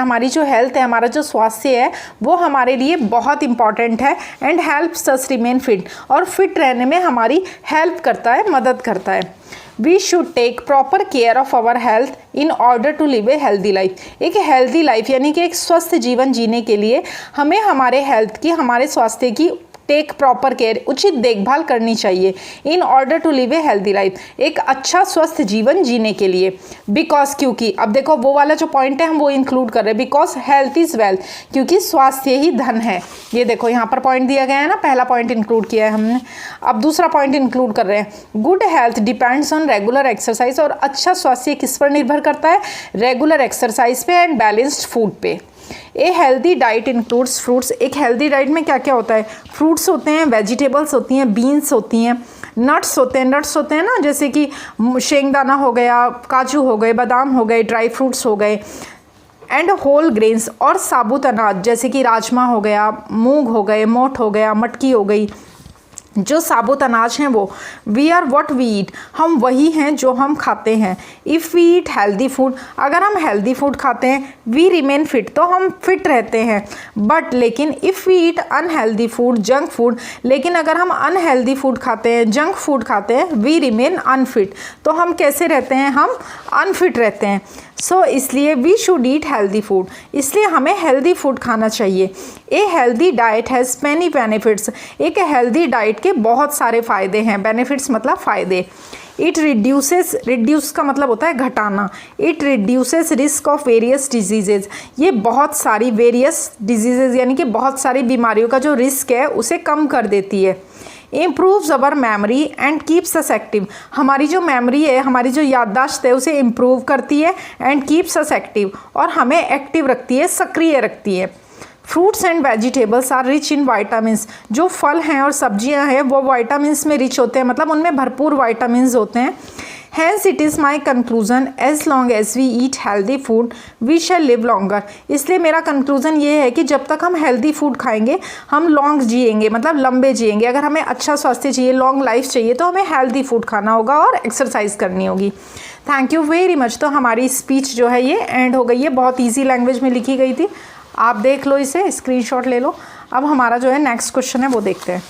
हमारा जो स्वास्थ्य है वो हमारे लिए बहुत इंपॉर्टेंट है। And helps us remain fit, और फिट रहने में हमारी हेल्प करता है, मदद करता है। We should take proper care of our health in order to live a healthy life. एक हेल्दी लाइफ यानी कि एक स्वस्थ जीवन जीने के लिए हमें हमारे हेल्थ की, हमारे स्वास्थ्य की टेक प्रॉपर केयर, उचित देखभाल करनी चाहिए। In order to live a healthy life, एक अच्छा स्वस्थ जीवन जीने के लिए। बिकॉज, क्योंकि, अब देखो वो वाला जो पॉइंट है हम वो इंक्लूड कर रहे हैं। बिकॉज हेल्थ इज़ वेल्थ, क्योंकि स्वास्थ्य ही धन है। ये देखो यहाँ पर पॉइंट दिया गया है ना, पहला पॉइंट इंक्लूड किया है हमने, अब दूसरा पॉइंट इंक्लूड कर रहे हैं। Good health depends on regular exercise, और अच्छा स्वास्थ्य किस पर निर्भर करता है? रेगुलर एक्सरसाइज पे एंड बैलेंस्ड फूड पे। ए हेल्दी डाइट इंक्लूड्स फ्रूट्स। एक हेल्दी डाइट में क्या क्या होता है? फ्रूट्स होते हैं, वेजिटेबल्स होती हैं, बीन्स होती हैं, नट्स होते हैं ना, जैसे कि शेंगदाना हो गया, काजू हो गए, बादाम हो गए, ड्राई फ्रूट्स हो गए, एंड होल ग्रेन्स, और साबुत अनाज जैसे कि राजमा हो गया, मूंग हो गए, मोठ हो गया, मटकी हो गई, जो साबुत अनाज हैं वो। We are what we eat, हम वही हैं जो हम खाते हैं। If we eat healthy food, अगर हम हेल्दी फूड खाते हैं, वी रिमेन फिट, तो हम फिट रहते हैं। बट लेकिन if we eat unhealthy food junk food, लेकिन अगर हम अनहेल्दी फूड खाते हैं, जंक फूड खाते हैं, वी रिमेन अनफिट, तो हम कैसे रहते हैं? हम अनफिट रहते हैं। सो इसलिए we should eat healthy food, इसलिए हमें हेल्दी फूड खाना चाहिए। A healthy diet has many benefits, एक हेल्दी डाइट के बहुत सारे फ़ायदे हैं। बेनिफिट्स मतलब फ़ायदे। इट रिड्यूसेस, रिड्यूस का मतलब होता है घटाना। It reduces risk of various diseases, ये बहुत सारी वेरियस डिजीजेज यानी कि बहुत सारी बीमारियों का जो रिस्क है उसे कम कर देती है। Improves our memory and keeps us active, हमारी जो मेमोरी है, हमारी जो याददाश्त है उसे इम्प्रूव करती है। एंड कीप्स अस एक्टिव, और हमें एक्टिव रखती है, सक्रिय रखती है। Fruits and vegetables are rich in vitamins, जो फल हैं और सब्जियां हैं वो वाइटामिन्स में रिच होते हैं, मतलब उनमें भरपूर वाइटामिन्स होते हैं। Hence it is my conclusion, as long as we eat healthy food we shall live longer. इसलिए मेरा कंक्लूजन ये है कि जब तक हम हेल्दी फूड खाएंगे हम लॉन्ग जिएंगे, मतलब लंबे जिएंगे। अगर हमें अच्छा स्वास्थ्य चाहिए, लॉन्ग लाइफ चाहिए, तो हमें हेल्दी फूड खाना होगा और एक्सरसाइज करनी होगी। Thank you very much. तो हमारी स्पीच जो है ये एंड हो गई है, बहुत ईजी लैंग्वेज में लिखी गई थी। आप देख लो, इसे स्क्रीनशॉट ले लो। अब हमारा जो है नेक्स्ट क्वेश्चन है वो देखते हैं।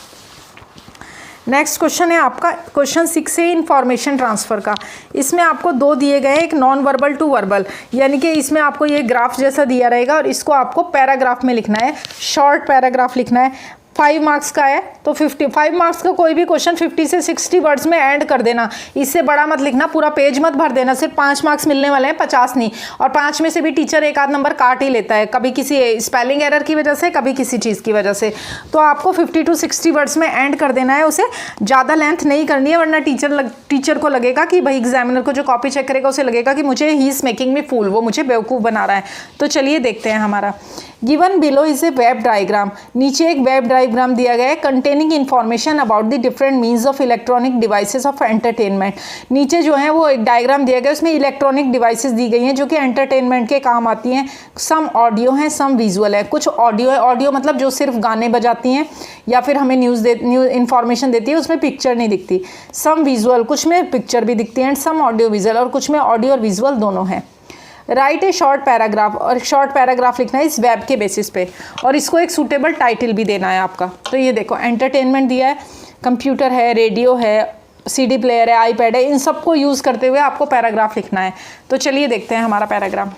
नेक्स्ट क्वेश्चन है आपका क्वेश्चन 6 है इंफॉर्मेशन ट्रांसफ़र का। इसमें आपको 2 दिए गए हैं, एक नॉन वर्बल टू वर्बल, यानी कि इसमें आपको ये ग्राफ जैसा दिया रहेगा और इसको आपको पैराग्राफ में लिखना है, शॉर्ट पैराग्राफ लिखना है। 5 मार्क्स का है तो 55 मार्क्स का कोई भी क्वेश्चन 50 से 60 वर्ड्स में एंड कर देना, इससे बड़ा मत लिखना, पूरा पेज मत भर देना, सिर्फ 5 मार्क्स मिलने वाले हैं, 50 नहीं। और 5 में से भी टीचर एक आध नंबर काट ही लेता है, कभी किसी स्पेलिंग एरर की वजह से, कभी किसी चीज़ की वजह से। तो आपको 50 to 60 वर्ड्स में एंड कर देना है, उसे ज़्यादा लेंथ नहीं करनी है, वरना टीचर को लगेगा कि भाई एग्जामिनर को जो कॉपी चेक करेगा उसे लगेगा कि मुझे ही इज मेकिंग मी फूल, वो मुझे बेवकूफ़ बना रहा है। तो चलिए देखते हैं हमारा। Given below is a web diagram, नीचे एक वेब डायग्राम दिया गया है containing information about the different means of electronic devices of entertainment. नीचे जो है वो एक डायग्राम दिया गया है, उसमें इलेक्ट्रॉनिक डिवाइसेस दी गई हैं जो कि एंटरटेनमेंट के काम आती हैं। सम ऑडियो हैं, सम विजुअल है। कुछ ऑडियो है, ऑडियो मतलब जो सिर्फ गाने बजाती हैं या फिर हमें न्यूज़ इन्फॉर्मेशन देती है, उसमें पिक्चर नहीं दिखती। सम विजुअल, कुछ में पिक्चर भी दिखती है, एंड सम ऑडियो विजुअल, और कुछ में ऑडियो और विजुअल दोनों हैं। राइट ए शॉर्ट पैराग्राफ, और शॉर्ट पैराग्राफ लिखना है इस वेब के बेसिस पे, और इसको एक सूटेबल टाइटल भी देना है आपका। तो ये देखो एंटरटेनमेंट दिया है, कंप्यूटर है, रेडियो है, सीडी प्लेयर है, आईपैड है, इन सबको यूज़ करते हुए आपको पैराग्राफ लिखना है। तो चलिए देखते हैं हमारा पैराग्राफ।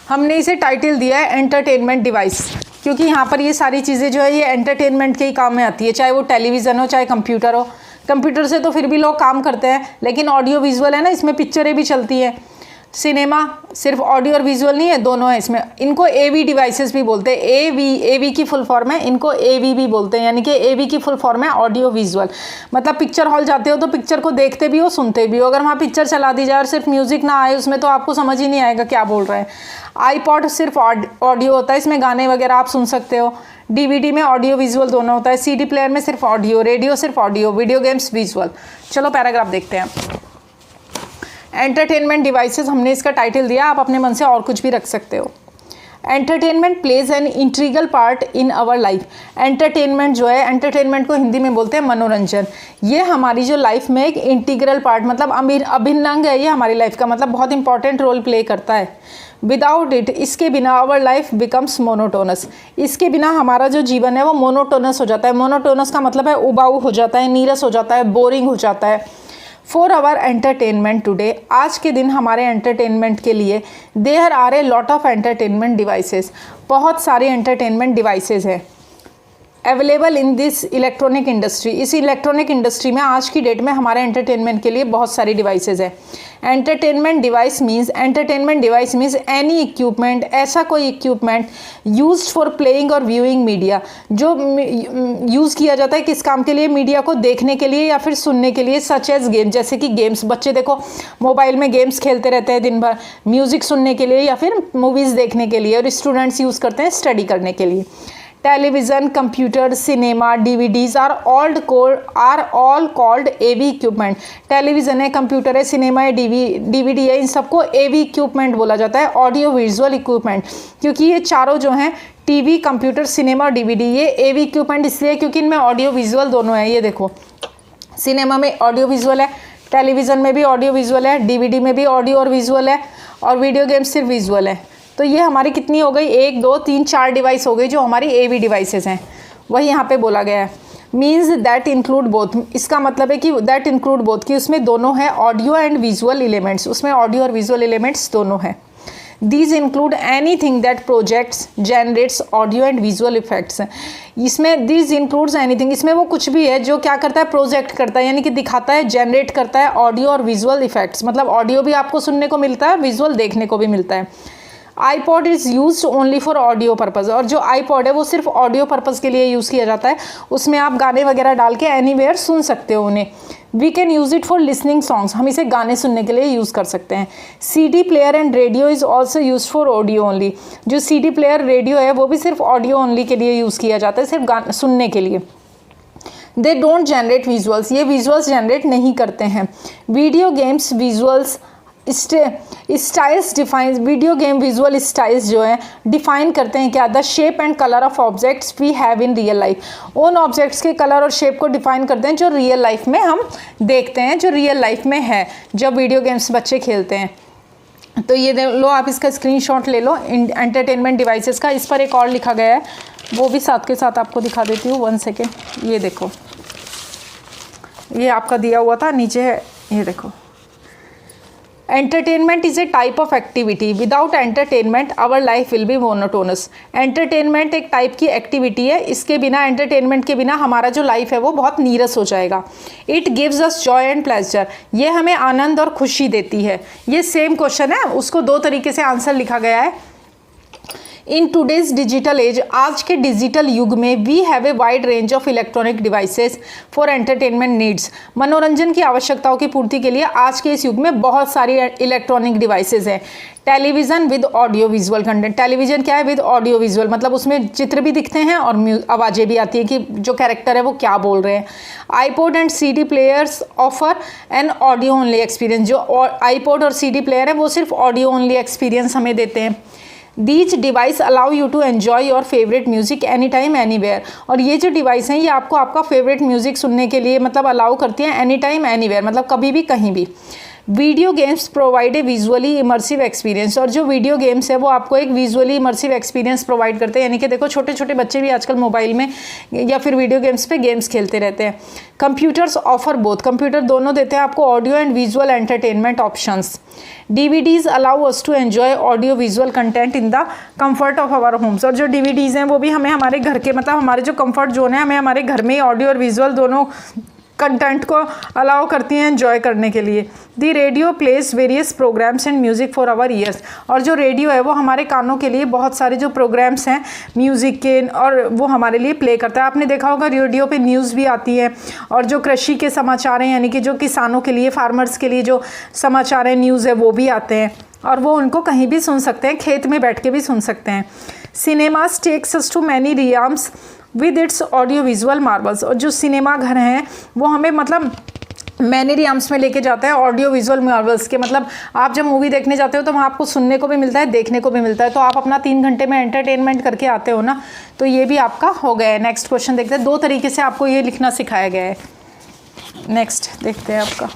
हमने इसे टाइटल दिया है एंटरटेनमेंट डिवाइस, क्योंकि यहाँ पर ये सारी चीज़ें जो है ये एंटरटेनमेंट के ही काम में आती है, चाहे वो टेलीविज़न हो चाहे कंप्यूटर हो। कंप्यूटर से तो फिर भी लोग काम करते हैं, लेकिन ऑडियो विजुअल है ना, इसमें पिक्चरें भी चलती हैं। सिनेमा सिर्फ ऑडियो और विजुअल नहीं है, दोनों है इसमें। इनको एवी डिवाइसेस भी बोलते हैं, एवी की फुल फॉर्म है, इनको एवी भी बोलते हैं, यानी कि एवी की फुल फॉर्म है ऑडियो विजुअल। मतलब पिक्चर हॉल जाते हो तो पिक्चर को देखते भी हो, सुनते भी हो। अगर वहाँ पिक्चर चला दी जाए और सिर्फ म्यूजिक ना आए उसमें, तो आपको समझ ही नहीं आएगा क्या बोल रहे हैं। आईपॉड सिर्फ ऑडियो होता है, इसमें गाने वगैरह आप सुन सकते हो। डीवीडी में ऑडियो विजुअल दोनों होता है। सीडी प्लेयर में सिर्फ ऑडियो, रेडियो सिर्फ ऑडियो, वीडियो गेम्स विजुअल। चलो पैराग्राफ देखते हैं। एंटरटेनमेंट डिवाइसेस हमने इसका टाइटल दिया, आप अपने मन से और कुछ भी रख सकते हो। Entertainment plays an integral part in our life. Entertainment जो है, एंटरटेनमेंट को हिंदी में बोलते हैं मनोरंजन। ये हमारी जो लाइफ में एक इंटीग्रल पार्ट, मतलब अभिन्न अंग है ये हमारी लाइफ का, मतलब बहुत इंपॉर्टेंट रोल प्ले करता है। विदाउट इट, इसके बिना आवर लाइफ बिकम्स मोनोटोनस। इसके बिना हमारा जो जीवन है वो मोनोटोनस हो जाता है। मोनोटोनस का मतलब है उबाऊ हो जाता है, नीरस हो जाता है, बोरिंग हो जाता है। फॉर आवर एंटरटेनमेंट टुडे, आज के दिन हमारे एंटरटेनमेंट के लिए there are a lot of entertainment devices, बहुत सारे एंटरटेनमेंट डिवाइसेस हैं available in this electronic industry. इस इलेक्ट्रॉनिक इंडस्ट्री में आज की डेट में हमारे एंटरटेनमेंट के लिए बहुत सारी डिवाइसेस है। Entertainment device means any equipment, ऐसा कोई इक्विपमेंट यूज्ड फॉर प्लेइंग और व्यूइंग मीडिया, जो यूज़ किया जाता है किस काम के लिए, मीडिया को देखने के लिए या फिर सुनने के लिए। सच एज गेम, जैसे कि गेम्स, बच्चे देखो मोबाइल में गेम्स खेलते रहते हैं दिन भर, म्यूज़िक सुनने के लिए या फिर मूवीज़ देखने के लिए, और स्टूडेंट्स यूज़ करते हैं स्टडी करने के लिए। Television, computer, cinema, DVDs are all called AV equipment. Television है, कंप्यूटर है, सिनेमा है, डीवीडी है, इन सबको एवी इक्विपमेंट बोला जाता है, ऑडियो विजुअल इक्विपमेंट। क्योंकि ये चारों जो हैं, टीवी, कंप्यूटर, सिनेमा और डीवीडी, ये एवी इक्विपमेंट इसलिए क्योंकि इनमें ऑडियो विजुअल दोनों है। ये देखो, सिनेमा में ऑडियो विजुअल है, टेलीविज़न में भी ऑडियो विजुअल है, डीवीडी में भी ऑडियो और विजुअल है, और वीडियो गेम सिर्फ विजुअल है। तो ये हमारी कितनी हो गई, 1 2 3 4 डिवाइस हो गई जो हमारी एवी डिवाइसेस हैं। वही यहाँ पे बोला गया है, मीन्स दैट इंक्लूड बोथ। इसका मतलब है कि दैट इंक्लूड बोथ, कि उसमें दोनों है, ऑडियो एंड विजुअल एलिमेंट्स, उसमें ऑडियो और विजुअल एलिमेंट्स दोनों हैं। These include any thing that projects generates audio and visual effects. इसमें दीज इंक्लूड्स एनी थिंग, इसमें वो कुछ भी है जो क्या करता है, प्रोजेक्ट करता है, यानी कि दिखाता है, जनरेट करता है ऑडियो और विजुअल इफेक्ट्स। मतलब ऑडियो भी आपको सुनने को मिलता है, विजुअल देखने को भी मिलता है। IPod is use only for audio purpose, और जो आईपॉड है वो सिर्फ ऑडियो पर्पज़ के लिए यूज़ किया जाता है। उसमें आप गाने वगैरह डाल के एनीवेयर सुन सकते हो उन्हें। We can use it for listening songs, हम इसे गाने सुनने के लिए यूज़ कर सकते हैं। CD player and radio is also use for audio only. जो सीडी प्लेयर, रेडियो है, वो भी सिर्फ ऑडियो ओनली के लिए यूज़ किया जाता है, सिर्फ गाने सुनने के लिए। दे डोंट जनरेट विजुअल्स, ये विजुअल्स जनरेट नहीं करते हैं। Video games visuals styles define, video game visual styles जो है डिफाइन करते हैं क्या, the shape and colour of objects we have in real life. उन ऑब्जेक्ट्स के कलर और शेप को डिफाइन करते हैं जो रियल लाइफ में हम देखते हैं, जो रियल लाइफ में है जब वीडियो गेम्स बच्चे खेलते हैं। तो ये लो, आप इसका स्क्रीनशॉट ले लो एंटरटेनमेंट डिवाइसेस का। इस पर एक और लिखा गया है, वो भी साथ के साथ आपको दिखा देती हूँ, 1 सेकेंड। ये देखो, ये आपका दिया हुआ था, नीचे है, ये देखो। Entertainment is a type of activity, without entertainment our life will be monotonous. Entertainment एक टाइप की एक्टिविटी है, इसके बिना, एंटरटेनमेंट के बिना हमारा जो लाइफ है वो बहुत नीरस हो जाएगा। It gives us Joy and pleasure, ये हमें आनंद और खुशी देती है। ये सेम क्वेश्चन है, उसको 2 तरीके से आंसर लिखा गया है। इन टूडेज डिजिटल एज, आज के डिजिटल युग में, we have a wide range of electronic devices for entertainment needs. मनोरंजन की आवश्यकताओं की पूर्ति के लिए आज के इस युग में बहुत सारी इलेक्ट्रॉनिक डिवाइसेस हैं। Television with audio visual content, television क्या है? विद ऑडियो विजुअल, मतलब उसमें चित्र भी दिखते हैं और आवाज़ें भी आती है कि जो कैरेक्टर है वो क्या बोल रहे हैं। IPod and CD players offer an audio only experience, जो आईपॉड और सीडी प्लेयर है वो सिर्फ ऑडियो ओनली एक्सपीरियंस हमें देते हैं। These device allow you to enjoy your favorite music anytime anywhere, और ये जो डिवाइस हैं ये आपको आपका फेवरेट म्यूज़िक सुनने के लिए मतलब अलाउ करती हैं एनी टाइम एनीवेयर, मतलब कभी भी कहीं भी। Video games provide a visually immersive experience, और जो वीडियो गेम्स है वो आपको एक विजुअली इमर्सिव एक्सपीरियंस प्रोवाइड करते हैं, यानी कि देखो छोटे छोटे बच्चे भी आजकल मोबाइल में या फिर वीडियो गेम्स पे गेम्स खेलते रहते हैं। कंप्यूटर्स ऑफर बोथ, कंप्यूटर दोनों देते हैं आपको audio and visual entertainment options. DVDs allow us to enjoy audio visual content in the comfort of our homes, और जो DVDs हैं वो भी हमें हमारे घर के, मतलब हमारे जो कंफर्ट जोन है, हमें हमारे घर में ऑडियो और विजुअल दोनों कंटेंट को अलाउ करती हैं एंजॉय करने के लिए। The radio plays various programmes and music for our ears, और जो रेडियो है वो हमारे कानों के लिए बहुत सारे जो प्रोग्राम्स हैं म्यूज़िक के, और वो हमारे लिए प्ले करता है। आपने देखा होगा रेडियो पे न्यूज़ भी आती है, और जो कृषि के समाचार हैं, यानी कि जो किसानों के लिए, फार्मर्स के लिए जो समाचार हैं, न्यूज़ है, वो भी आते हैं, और वो उनको कहीं भी सुन सकते हैं, खेत में बैठ के भी सुन सकते हैं। Cinemas takes us to many realms with its audio visual marvels, और जो सिनेमा घर हैं वो हमें मतलब मैनी रियाम्स में लेके जाता है ऑडियो विजुअल मार्वल्स के, मतलब आप जब मूवी देखने जाते हो तो वहाँ आपको सुनने को भी मिलता है, देखने को भी मिलता है, तो आप अपना 3 घंटे में एंटरटेनमेंट करके आते हो ना, तो ये भी आपका हो गया है। नेक्स्ट क्वेश्चन देखते हैं, 2 तरीके से आपको ये लिखना सिखाया गया है। नेक्स्ट देखते हैं आपका,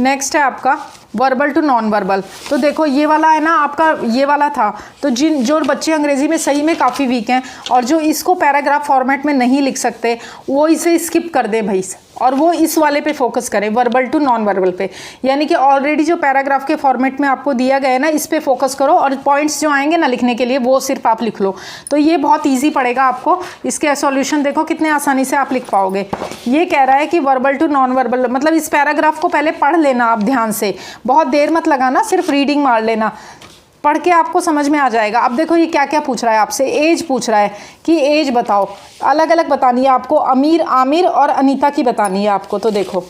नेक्स्ट है आपका वर्बल टू नॉन वर्बल। तो देखो ये वाला है ना आपका, ये वाला था, तो जो बच्चे अंग्रेज़ी में सही में काफ़ी वीक हैं और जो इसको पैराग्राफ फॉर्मेट में नहीं लिख सकते वो इसे स्किप कर दें भाई, और वो इस वाले पे फोकस करें, वर्बल टू नॉन वर्बल पे, यानी कि ऑलरेडी जो पैराग्राफ के फॉर्मेट में आपको दिया गया है ना, इस पे फोकस करो, और पॉइंट्स जो आएंगे ना लिखने के लिए वो सिर्फ आप लिख लो, तो ये बहुत ईजी पड़ेगा आपको। इसके सॉल्यूशन देखो कितने आसानी से आप लिख पाओगे। ये कह रहा है कि वर्बल टू नॉन वर्बल, मतलब इस पैराग्राफ को पहले पढ़ लेना आप ध्यान से, बहुत देर मत लगाना, सिर्फ रीडिंग मार लेना, पढ़ के आपको समझ में आ जाएगा। अब देखो ये क्या क्या पूछ रहा है आपसे, एज पूछ रहा है कि एज बताओ, अलग अलग बतानी है आपको, आमिर और अनीता की बतानी है आपको। तो देखो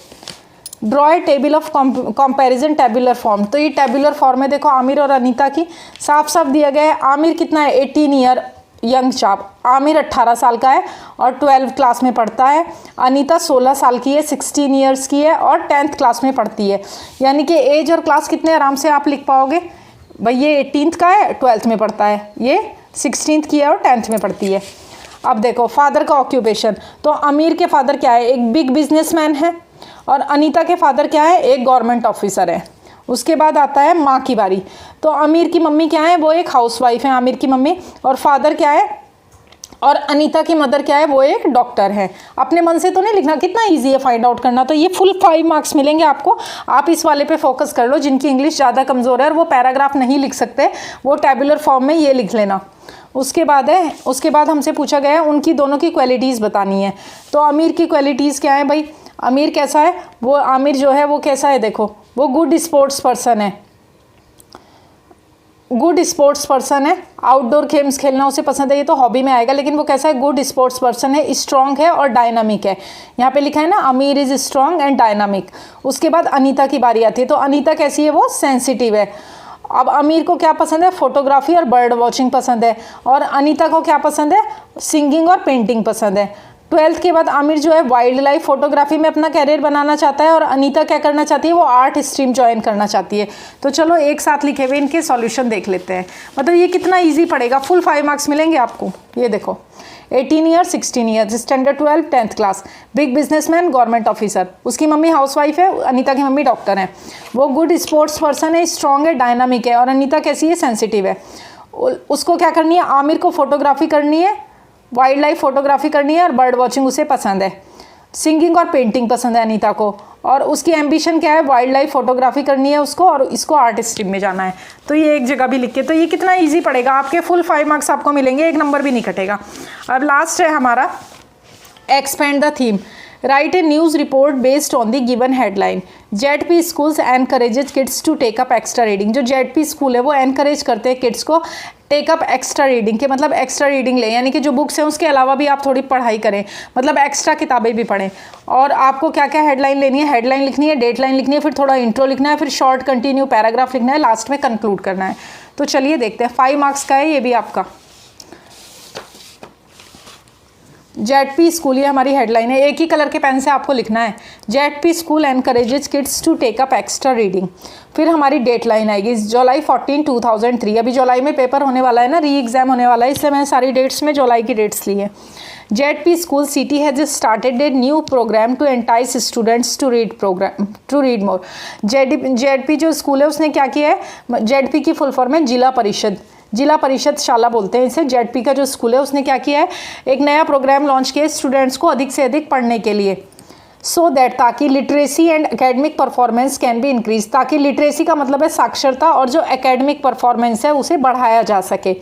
draw a table of comparison tabular form, तो ये टेबुलर फॉर्म है, देखो आमिर और अनीता की साफ साफ दिया गया है। आमिर कितना है, 18 ईयर यंग चाप, आमिर 18 साल का है और 12th क्लास में पढ़ता है। अनीता 16 साल की है, 16 ईयर्स की है और 10th क्लास में पढ़ती है, यानी कि एज और क्लास कितने आराम से आप लिख पाओगे भाई। ये 18th का है, 12th में पढ़ता है, ये 16th की है और 10th में पढ़ती है। अब देखो फादर का ऑक्यूपेशन, तो अमीर के फादर क्या है, एक बिग बिजनेसमैन है, और अनीता के फादर क्या है, एक गवर्नमेंट ऑफिसर है। उसके बाद आता है माँ की बारी, तो अमीर की मम्मी क्या है, वो एक हाउसवाइफ है आमिर की मम्मी, और फादर क्या है, और अनीता की मदर क्या है, वो एक डॉक्टर है। अपने मन से तो नहीं लिखना, कितना इजी है फाइंड आउट करना। तो ये फुल 5 मार्क्स मिलेंगे आपको। आप इस वाले पे फोकस कर लो, जिनकी इंग्लिश ज़्यादा कमज़ोर है और वो पैराग्राफ नहीं लिख सकते, वो टेबुलर फॉर्म में ये लिख लेना। उसके बाद हमसे पूछा गया है उनकी दोनों की क्वालिटीज़ बतानी है। तो अमीर की क्वालिटीज़ क्या है भाई, अमीर कैसा है, वो आमिर जो है वो कैसा है, देखो वो गुड स्पोर्ट्स पर्सन है, गुड स्पोर्ट्स पर्सन है, आउटडोर गेम्स खेलना उसे पसंद है, ये तो हॉबी में आएगा, लेकिन वो कैसा है, गुड स्पोर्ट्स पर्सन है, स्ट्रॉन्ग है और डायनामिक है। यहाँ पे लिखा है ना, अमीर इज़ स्ट्रॉन्ग एंड डायनामिक। उसके बाद अनीता की बारी आती है, तो अनीता कैसी है, वो सेंसिटिव है। अब अमीर को क्या पसंद है, फोटोग्राफी और बर्ड वॉचिंग पसंद है, और अनीता को क्या पसंद है, सिंगिंग और पेंटिंग पसंद है। 12th के बाद आमिर जो है वाइल्ड लाइफ फोटोग्राफी में अपना कैरियर बनाना चाहता है, और अनीता क्या करना चाहती है, वो आर्ट स्ट्रीम ज्वाइन करना चाहती है। तो चलो एक साथ लिखे हुए इनके सॉल्यूशन देख लेते हैं, मतलब ये कितना इजी पड़ेगा, फुल 5 मार्क्स मिलेंगे आपको। ये देखो 18 year 16 year, standard 12 10th class, big businessman government officer, उसकी मम्मी हाउसवाइफ है, अनीता की मम्मी डॉक्टर है, वो गुड स्पोर्ट्स पर्सन है, स्ट्रॉन्ग है, डायनामिक है, और अनीता कैसी है, सेंसिटिव है। उसको क्या करनी है, आमिर को फोटोग्राफी करनी है, वाइल्ड लाइफ फोटोग्राफी करनी है और बर्ड वॉचिंग उसे पसंद है। सिंगिंग और पेंटिंग पसंद है अनीता को, और उसकी एम्बिशन क्या है, वाइल्ड लाइफ फोटोग्राफी करनी है उसको, और इसको आर्ट स्ट्रीम में जाना है। तो ये एक जगह भी लिख के, तो ये कितना इजी पड़ेगा, आपके फुल 5 मार्क्स आपको मिलेंगे, 1 नंबर भी नहीं कटेगा। अब लास्ट है हमारा expand the theme. Write a news report based on the given headline. ZP schools encourages kids to take up extra reading. जो जेडपी स्कूल है वो एनकरेज करते हैं किड्स को टेक अप एक्स्ट्रा रीडिंग के, मतलब एक्स्ट्रा रीडिंग लें, यानी कि जो बुक्स हैं उसके अलावा भी आप थोड़ी पढ़ाई करें, मतलब एक्स्ट्रा किताबें भी पढ़ें। और आपको क्या क्या हेडलाइन लेनी है, हेडलाइन लिखनी है, डेट लाइन लिखनी है, फिर थोड़ा इंट्रो लिखना है, फिर शॉर्ट कंटिन्यू पैराग्राफ लिखना है, लास्ट में कंक्लूड करना है। तो चलिए देखते हैं, 5 मार्क्स का है ये भी आपका। जेडपी स्कूल, ये हमारी हेडलाइन है, एक ही कलर के पेन से आपको लिखना है। ZP school encourages kids to take up extra reading. फिर हमारी डेट लाइन आएगी जुलाई 14, 2003। अभी जुलाई में पेपर होने वाला है ना, री एग्जाम होने वाला है, इसलिए मैंने सारी डेट्स में जुलाई की डेट्स ली है। ZP school city has started a new programme to entice students to read more. ZP जो स्कूल है उसने क्या किया है, जेडपी की फुल फॉर्म है जिला परिषद, जिला परिषद शाला बोलते हैं इसे। जेडपी का जो स्कूल है उसने क्या किया है, एक नया प्रोग्राम लॉन्च किया स्टूडेंट्स को अधिक से अधिक पढ़ने के लिए, सो दैट, ताकि literacy and academic performance can be increase, ताकि लिटरेसी का मतलब है साक्षरता, और जो एकेडमिक परफॉर्मेंस है उसे बढ़ाया जा सके।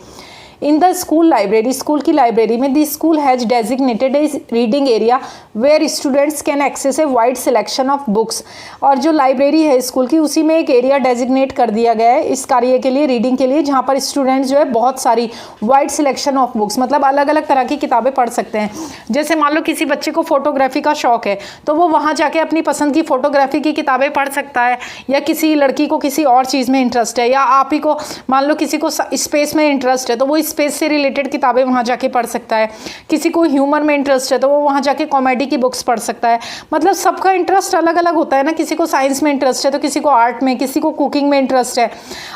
In the school library, school की लाइब्रेरी में the school has designated a reading area where students can access a wide selection of books. और जो लाइब्रेरी है स्कूल की, उसी में एक एरिया डेजिग्नेट कर दिया गया है इस कार्य के लिए, रीडिंग के लिए, जहाँ पर स्टूडेंट्स जो है बहुत सारी वाइड सिलेक्शन ऑफ बुक्स, मतलब अलग अलग तरह की किताबें पढ़ सकते हैं। जैसे मान लो किसी बच्चे को फोटोग्राफी का शौक है तो वो वहाँ जाके अपनी पसंद की फोटोग्राफी की किताबें पढ़ सकता है, या किसी लड़की को किसी और चीज़ में इंटरेस्ट है, या आप ही को मान लो किसी को स्पेस में इंटरेस्ट है तो वो स्पेस से रिलेटेड किताबें वहाँ जाके पढ़ सकता है। किसी को ह्यूमर में इंटरेस्ट है तो वो वहाँ जाके कॉमेडी की बुक्स पढ़ सकता है। मतलब सबका इंटरेस्ट अलग अलग होता है ना, किसी को साइंस में इंटरेस्ट है तो किसी को आर्ट में, किसी को कुकिंग में इंटरेस्ट है।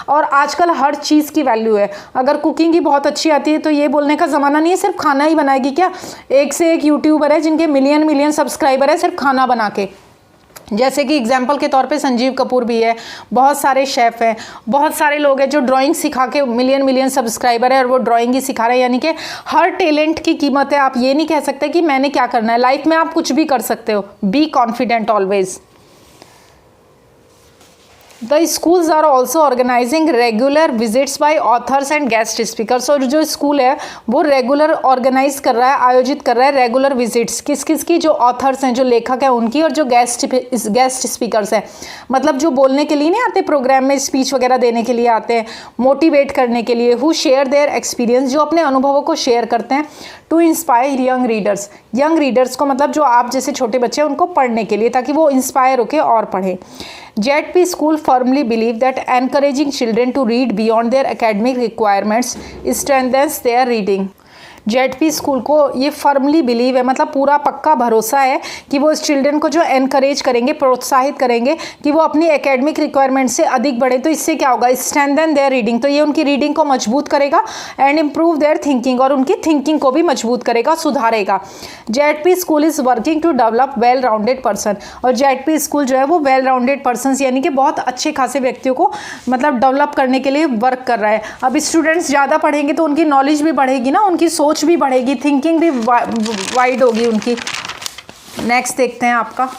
और आजकल हर चीज़ की वैल्यू है, अगर कुकिंग ही बहुत अच्छी आती है तो ये बोलने का ज़माना नहीं है सिर्फ खाना ही बनाएगी क्या। एक से एक यूट्यूबर है जिनके मिलियन सब्सक्राइबर है सिर्फ खाना बना के, जैसे कि एग्जाम्पल के तौर पे संजीव कपूर भी है, बहुत सारे शेफ़ हैं, बहुत सारे लोग हैं जो ड्राइंग सिखा के मिलियन सब्सक्राइबर है और वो ड्राइंग ही सिखा रहे हैं। यानी कि हर टैलेंट की कीमत है। आप ये नहीं कह सकते कि मैंने क्या करना है, लाइफ में आप कुछ भी कर सकते हो। Be confident always. The schools are also organising regular visits by authors and guest speakers. और जो स्कूल है वो रेगुलर ऑर्गेनाइज कर रहा है, आयोजित कर रहा है रेगुलर विजिट्स, किस किस की, जो ऑथर्स हैं, जो लेखक हैं उनकी, और जो गेस्ट स्पीकर्स हैं, मतलब जो बोलने के लिए नहीं आते प्रोग्राम में, स्पीच वगैरह देने के लिए आते हैं, मोटिवेट करने के लिए। हु शेयर देयर एक्सपीरियंस, जो अपने अनुभवों को शेयर करते हैं। To inspire young readers, young readers को मतलब जो आप जैसे छोटे बच्चे हैं उनको पढ़ने के लिए, ताकि वो इंस्पायर होकर और पढ़ें। JEDP school firmly believe that encouraging children to read beyond their academic requirements strengthens their reading. JEDP school को ये फर्मली बिलीव है, मतलब पूरा पक्का भरोसा है कि वो इस चिल्ड्रन को जो एनकरेज करेंगे, प्रोत्साहित करेंगे कि वो अपनी एकेडमिक रिक्वायरमेंट से अधिक बढ़े। तो इससे क्या होगा, स्ट्रेंथन देयर रीडिंग, तो ये उनकी रीडिंग को मजबूत करेगा, एंड इम्प्रूव देयर थिंकिंग, और उनकी थिंकिंग को भी मजबूत करेगा, सुधारेगा। JEDP school is working to develop well rounded person, और JEDP स्कूल जो है वो वेल राउंडेड पर्सन यानी कि बहुत अच्छे खासे व्यक्तियों को मतलब डेवलप करने के लिए वर्क कर रहा है। अब स्टूडेंट्स ज़्यादा पढ़ेंगे तो उनकी नॉलेज भी बढ़ेगी ना, उनकी सोच भी बढ़ेगी, थिंकिंग भी वाइड होगी उनकी। नेक्स्ट देखते हैं आपका,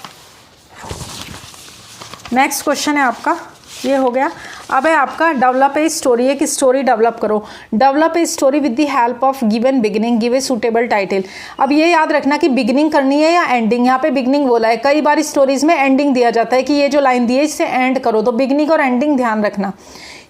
नेक्स्ट क्वेश्चन है आपका, ये हो गया। अब है आपका डेवलप ए स्टोरी, एक स्टोरी डेवलप करो। Develop a story with the help of given beginning, give a suitable title. अब ये याद रखना कि बिगिनिंग करनी है या एंडिंग। यहाँ पे बिगिनिंग बोला है, कई बार स्टोरीज में एंडिंग दिया जाता है कि ये जो लाइन दी है इससे एंड करो, तो बिगिनिंग और एंडिंग ध्यान रखना।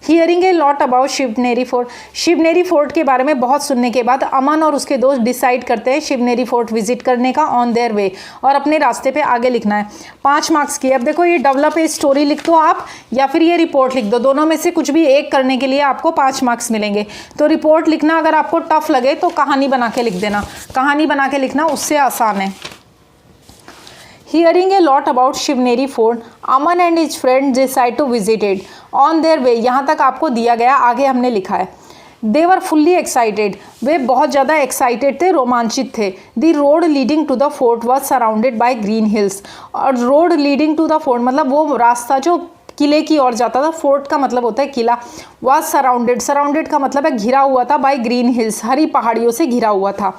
Hearing a lot about Shivneri fort, Shivneri fort के बारे में बहुत सुनने के बाद अमन और उसके दोस्त डिसाइड करते हैं शिवनेरी फोर्ट विजिट करने का ऑन देयर वे, और अपने रास्ते पे आगे लिखना है। 5 मार्क्स की। अब देखो ये डेवलप ए स्टोरी लिख दो आप, या फिर ये रिपोर्ट लिख दो, दोनों में से कुछ भी एक करने के लिए आपको 5 मार्क्स मिलेंगे। तो रिपोर्ट लिखना अगर आपको टफ लगे तो कहानी बना के लिख देना, कहानी बना के लिखना उससे आसान है। Hearing a lot about Shivneri fort, Aman and his friend decide to visit it on their way, यहाँ तक आपको दिया गया, आगे हमने लिखा है। दे वर फुल्ली एक्साइटेड, वे बहुत ज़्यादा एक्साइटेड थे, रोमांचित थे। The road leading to the fort was surrounded by green hills, और road leading to the fort मतलब वो रास्ता जो किले की ओर जाता था। फोर्ट का मतलब होता है किला। वाज सराउंडेड, सराउंडेड का मतलब है घिरा हुआ था, बाय ग्रीन हिल्स, हरी पहाड़ियों से घिरा हुआ था।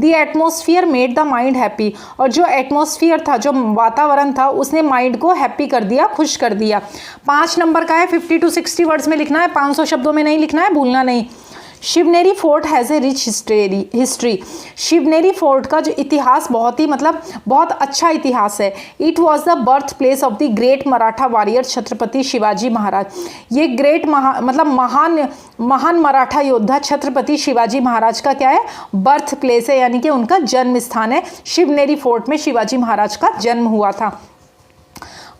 The atmosphere made the mind happy, और जो एटमोसफियर था, जो वातावरण था, उसने माइंड को हैप्पी कर दिया, खुश कर दिया। 5 नंबर का है, 50 to 60 वर्ड्स में लिखना है, 500 शब्दों में नहीं लिखना है, भूलना नहीं। Shivneri fort has a rich history. Shivneri fort का जो इतिहास बहुत ही मतलब बहुत अच्छा इतिहास है। It was the birth place of the great Maratha warrior Chhatrapati Shivaji Maharaj. ये ग्रेट मतलब महान मराठा योद्धा छत्रपति शिवाजी महाराज का क्या है, बर्थ प्लेस है, यानी कि उनका जन्म स्थान है। शिवनेरी फोर्ट में शिवाजी महाराज का जन्म हुआ था।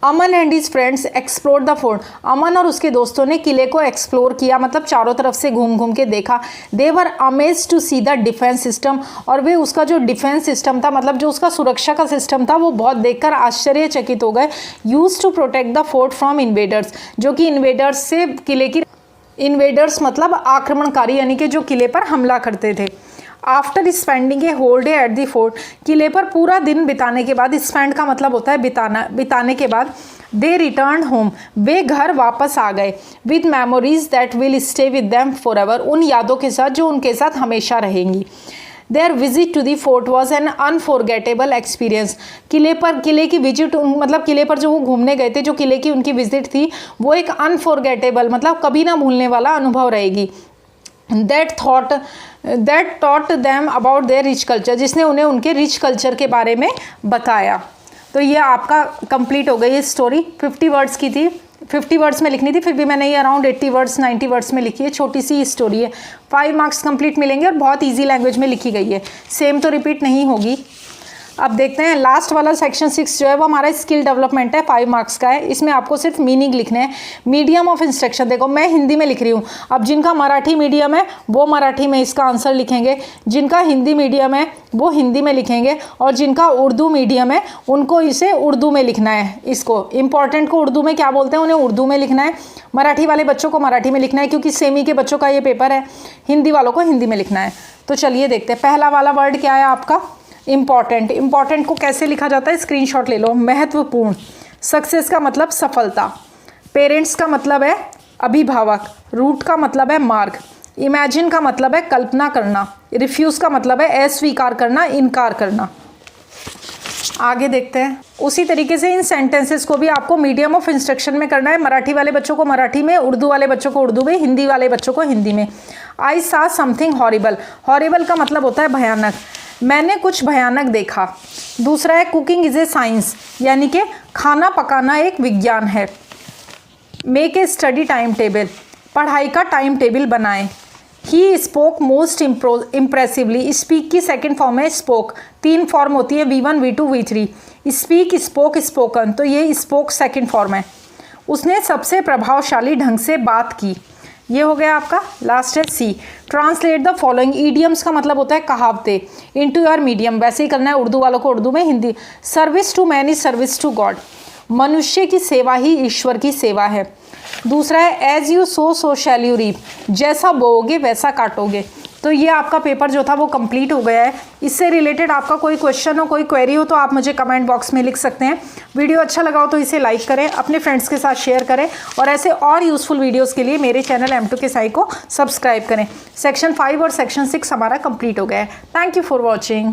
Aman and his friends explore the fort. Aman और उसके दोस्तों ने किले को एक्सप्लोर किया, मतलब चारों तरफ से घूम घूम के देखा। They were amazed to see the defence system, और वे उसका जो डिफेंस सिस्टम था, मतलब जो उसका सुरक्षा का सिस्टम था, वो बहुत देखकर आश्चर्यचकित हो गए। Use to protect the fort from invaders, जो कि इन्वेडर्स से किले की, इन्वेडर्स मतलब आक्रमणकारी, यानी कि जो किले पर हमला करते थे। After spending a whole day at the fort, किले पर पूरा दिन बिताने के बाद, स्पेंड का मतलब होता है बिताना, बिताने के बाद दे रिटर्न होम, वे घर वापस आ गए। With memories that will stay with them forever, उन यादों के साथ जो उनके साथ हमेशा रहेंगी। Their visit to the fort was an unforgettable experience, किले की विजिट, मतलब किले पर जो वो घूमने गए थे, जो किले की उनकी विजिट थी, वो एक अनफॉरगेटेबल मतलब कभी ना भूलने वाला अनुभव रहेगी। That taught them about their rich culture, जिसने उन्हें उनके रिच कल्चर के बारे में बताया। तो ये आपका कंप्लीट हो गई ये स्टोरी। 50 वर्ड्स की थी, 50 वर्ड्स में लिखनी थी, फिर भी मैंने ये अराउंड 80 वर्ड्स 90 वर्ड्स में लिखी है। छोटी सी स्टोरी है, 5 मार्क्स कंप्लीट मिलेंगे और बहुत ईजी लैंग्वेज में लिखी गई है, सेम तो रिपीट नहीं होगी। अब देखते हैं लास्ट वाला सेक्शन 6 जो है वो हमारा स्किल डेवलपमेंट है, 5 मार्क्स का है। इसमें आपको सिर्फ मीनिंग लिखने हैं। मीडियम ऑफ इंस्ट्रक्शन, देखो मैं हिंदी में लिख रही हूँ, अब जिनका मराठी मीडियम है वो मराठी में इसका आंसर लिखेंगे, जिनका हिंदी मीडियम है वो हिंदी में लिखेंगे, और जिनका उर्दू मीडियम है उनको इसे उर्दू में लिखना है। इसको इंपॉर्टेंट को उर्दू में क्या बोलते हैं, उन्हें उर्दू में लिखना है। मराठी वाले बच्चों को मराठी में लिखना है, क्योंकि सेमी के बच्चों का ये पेपर है। हिंदी वालों को हिंदी में लिखना है। तो चलिए देखते हैं, पहला वाला वर्ड क्या है आपका, इम्पॉर्टेंट। इम्पॉर्टेंट को कैसे लिखा जाता है, स्क्रीनशॉट ले लो। महत्वपूर्ण। सक्सेस का मतलब सफलता। पेरेंट्स का मतलब है अभिभावक। रूट का मतलब है मार्ग। इमेजिन का मतलब है कल्पना करना। रिफ्यूज का मतलब है अस्वीकार करना, इनकार करना। आगे देखते हैं। उसी तरीके से इन सेंटेंसेस को भी आपको मीडियम ऑफ इंस्ट्रक्शन में करना है। मराठी वाले बच्चों को मराठी में, उर्दू वाले बच्चों को उर्दू में, हिंदी वाले बच्चों को हिंदी में। आई सा समथिंग हॉरिबल। हॉरिबल का मतलब होता है भयानक। मैंने कुछ भयानक देखा। दूसरा है कुकिंग इज ए साइंस, यानी कि खाना पकाना एक विज्ञान है। Make a study time table, पढ़ाई का टाइम टेबल बनाएं। He spoke most impressively, speak की सेकंड फॉर्म है स्पोक। 3 फॉर्म होती है, V1 V2 V3। Speak, spoke, spoken, तो ये स्पोक सेकंड फॉर्म है। उसने सबसे प्रभावशाली ढंग से बात की, ये हो गया आपका। लास्ट है C. Translate the following. Idioms का मतलब होता है कहावतें। इनटू योर मीडियम, वैसे ही करना है उर्दू वालों को उर्दू में, Hindi. Service to man is service to God. मनुष्य की सेवा ही ईश्वर की सेवा है। दूसरा है as you sow shall you reap, जैसा बोओगे वैसा काटोगे। तो ये आपका पेपर जो था वो कंप्लीट हो गया है। इससे रिलेटेड आपका कोई क्वेश्चन हो, कोई क्वेरी हो, तो आप मुझे कमेंट बॉक्स में लिख सकते हैं। वीडियो अच्छा लगा हो तो इसे लाइक करें, अपने फ्रेंड्स के साथ शेयर करें, और ऐसे और यूज़फुल वीडियोस के लिए मेरे चैनल M2K साई को सब्सक्राइब करें। सेक्शन 5 और सेक्शन 6 हमारा कंप्लीट हो गया है। Thank you for watching.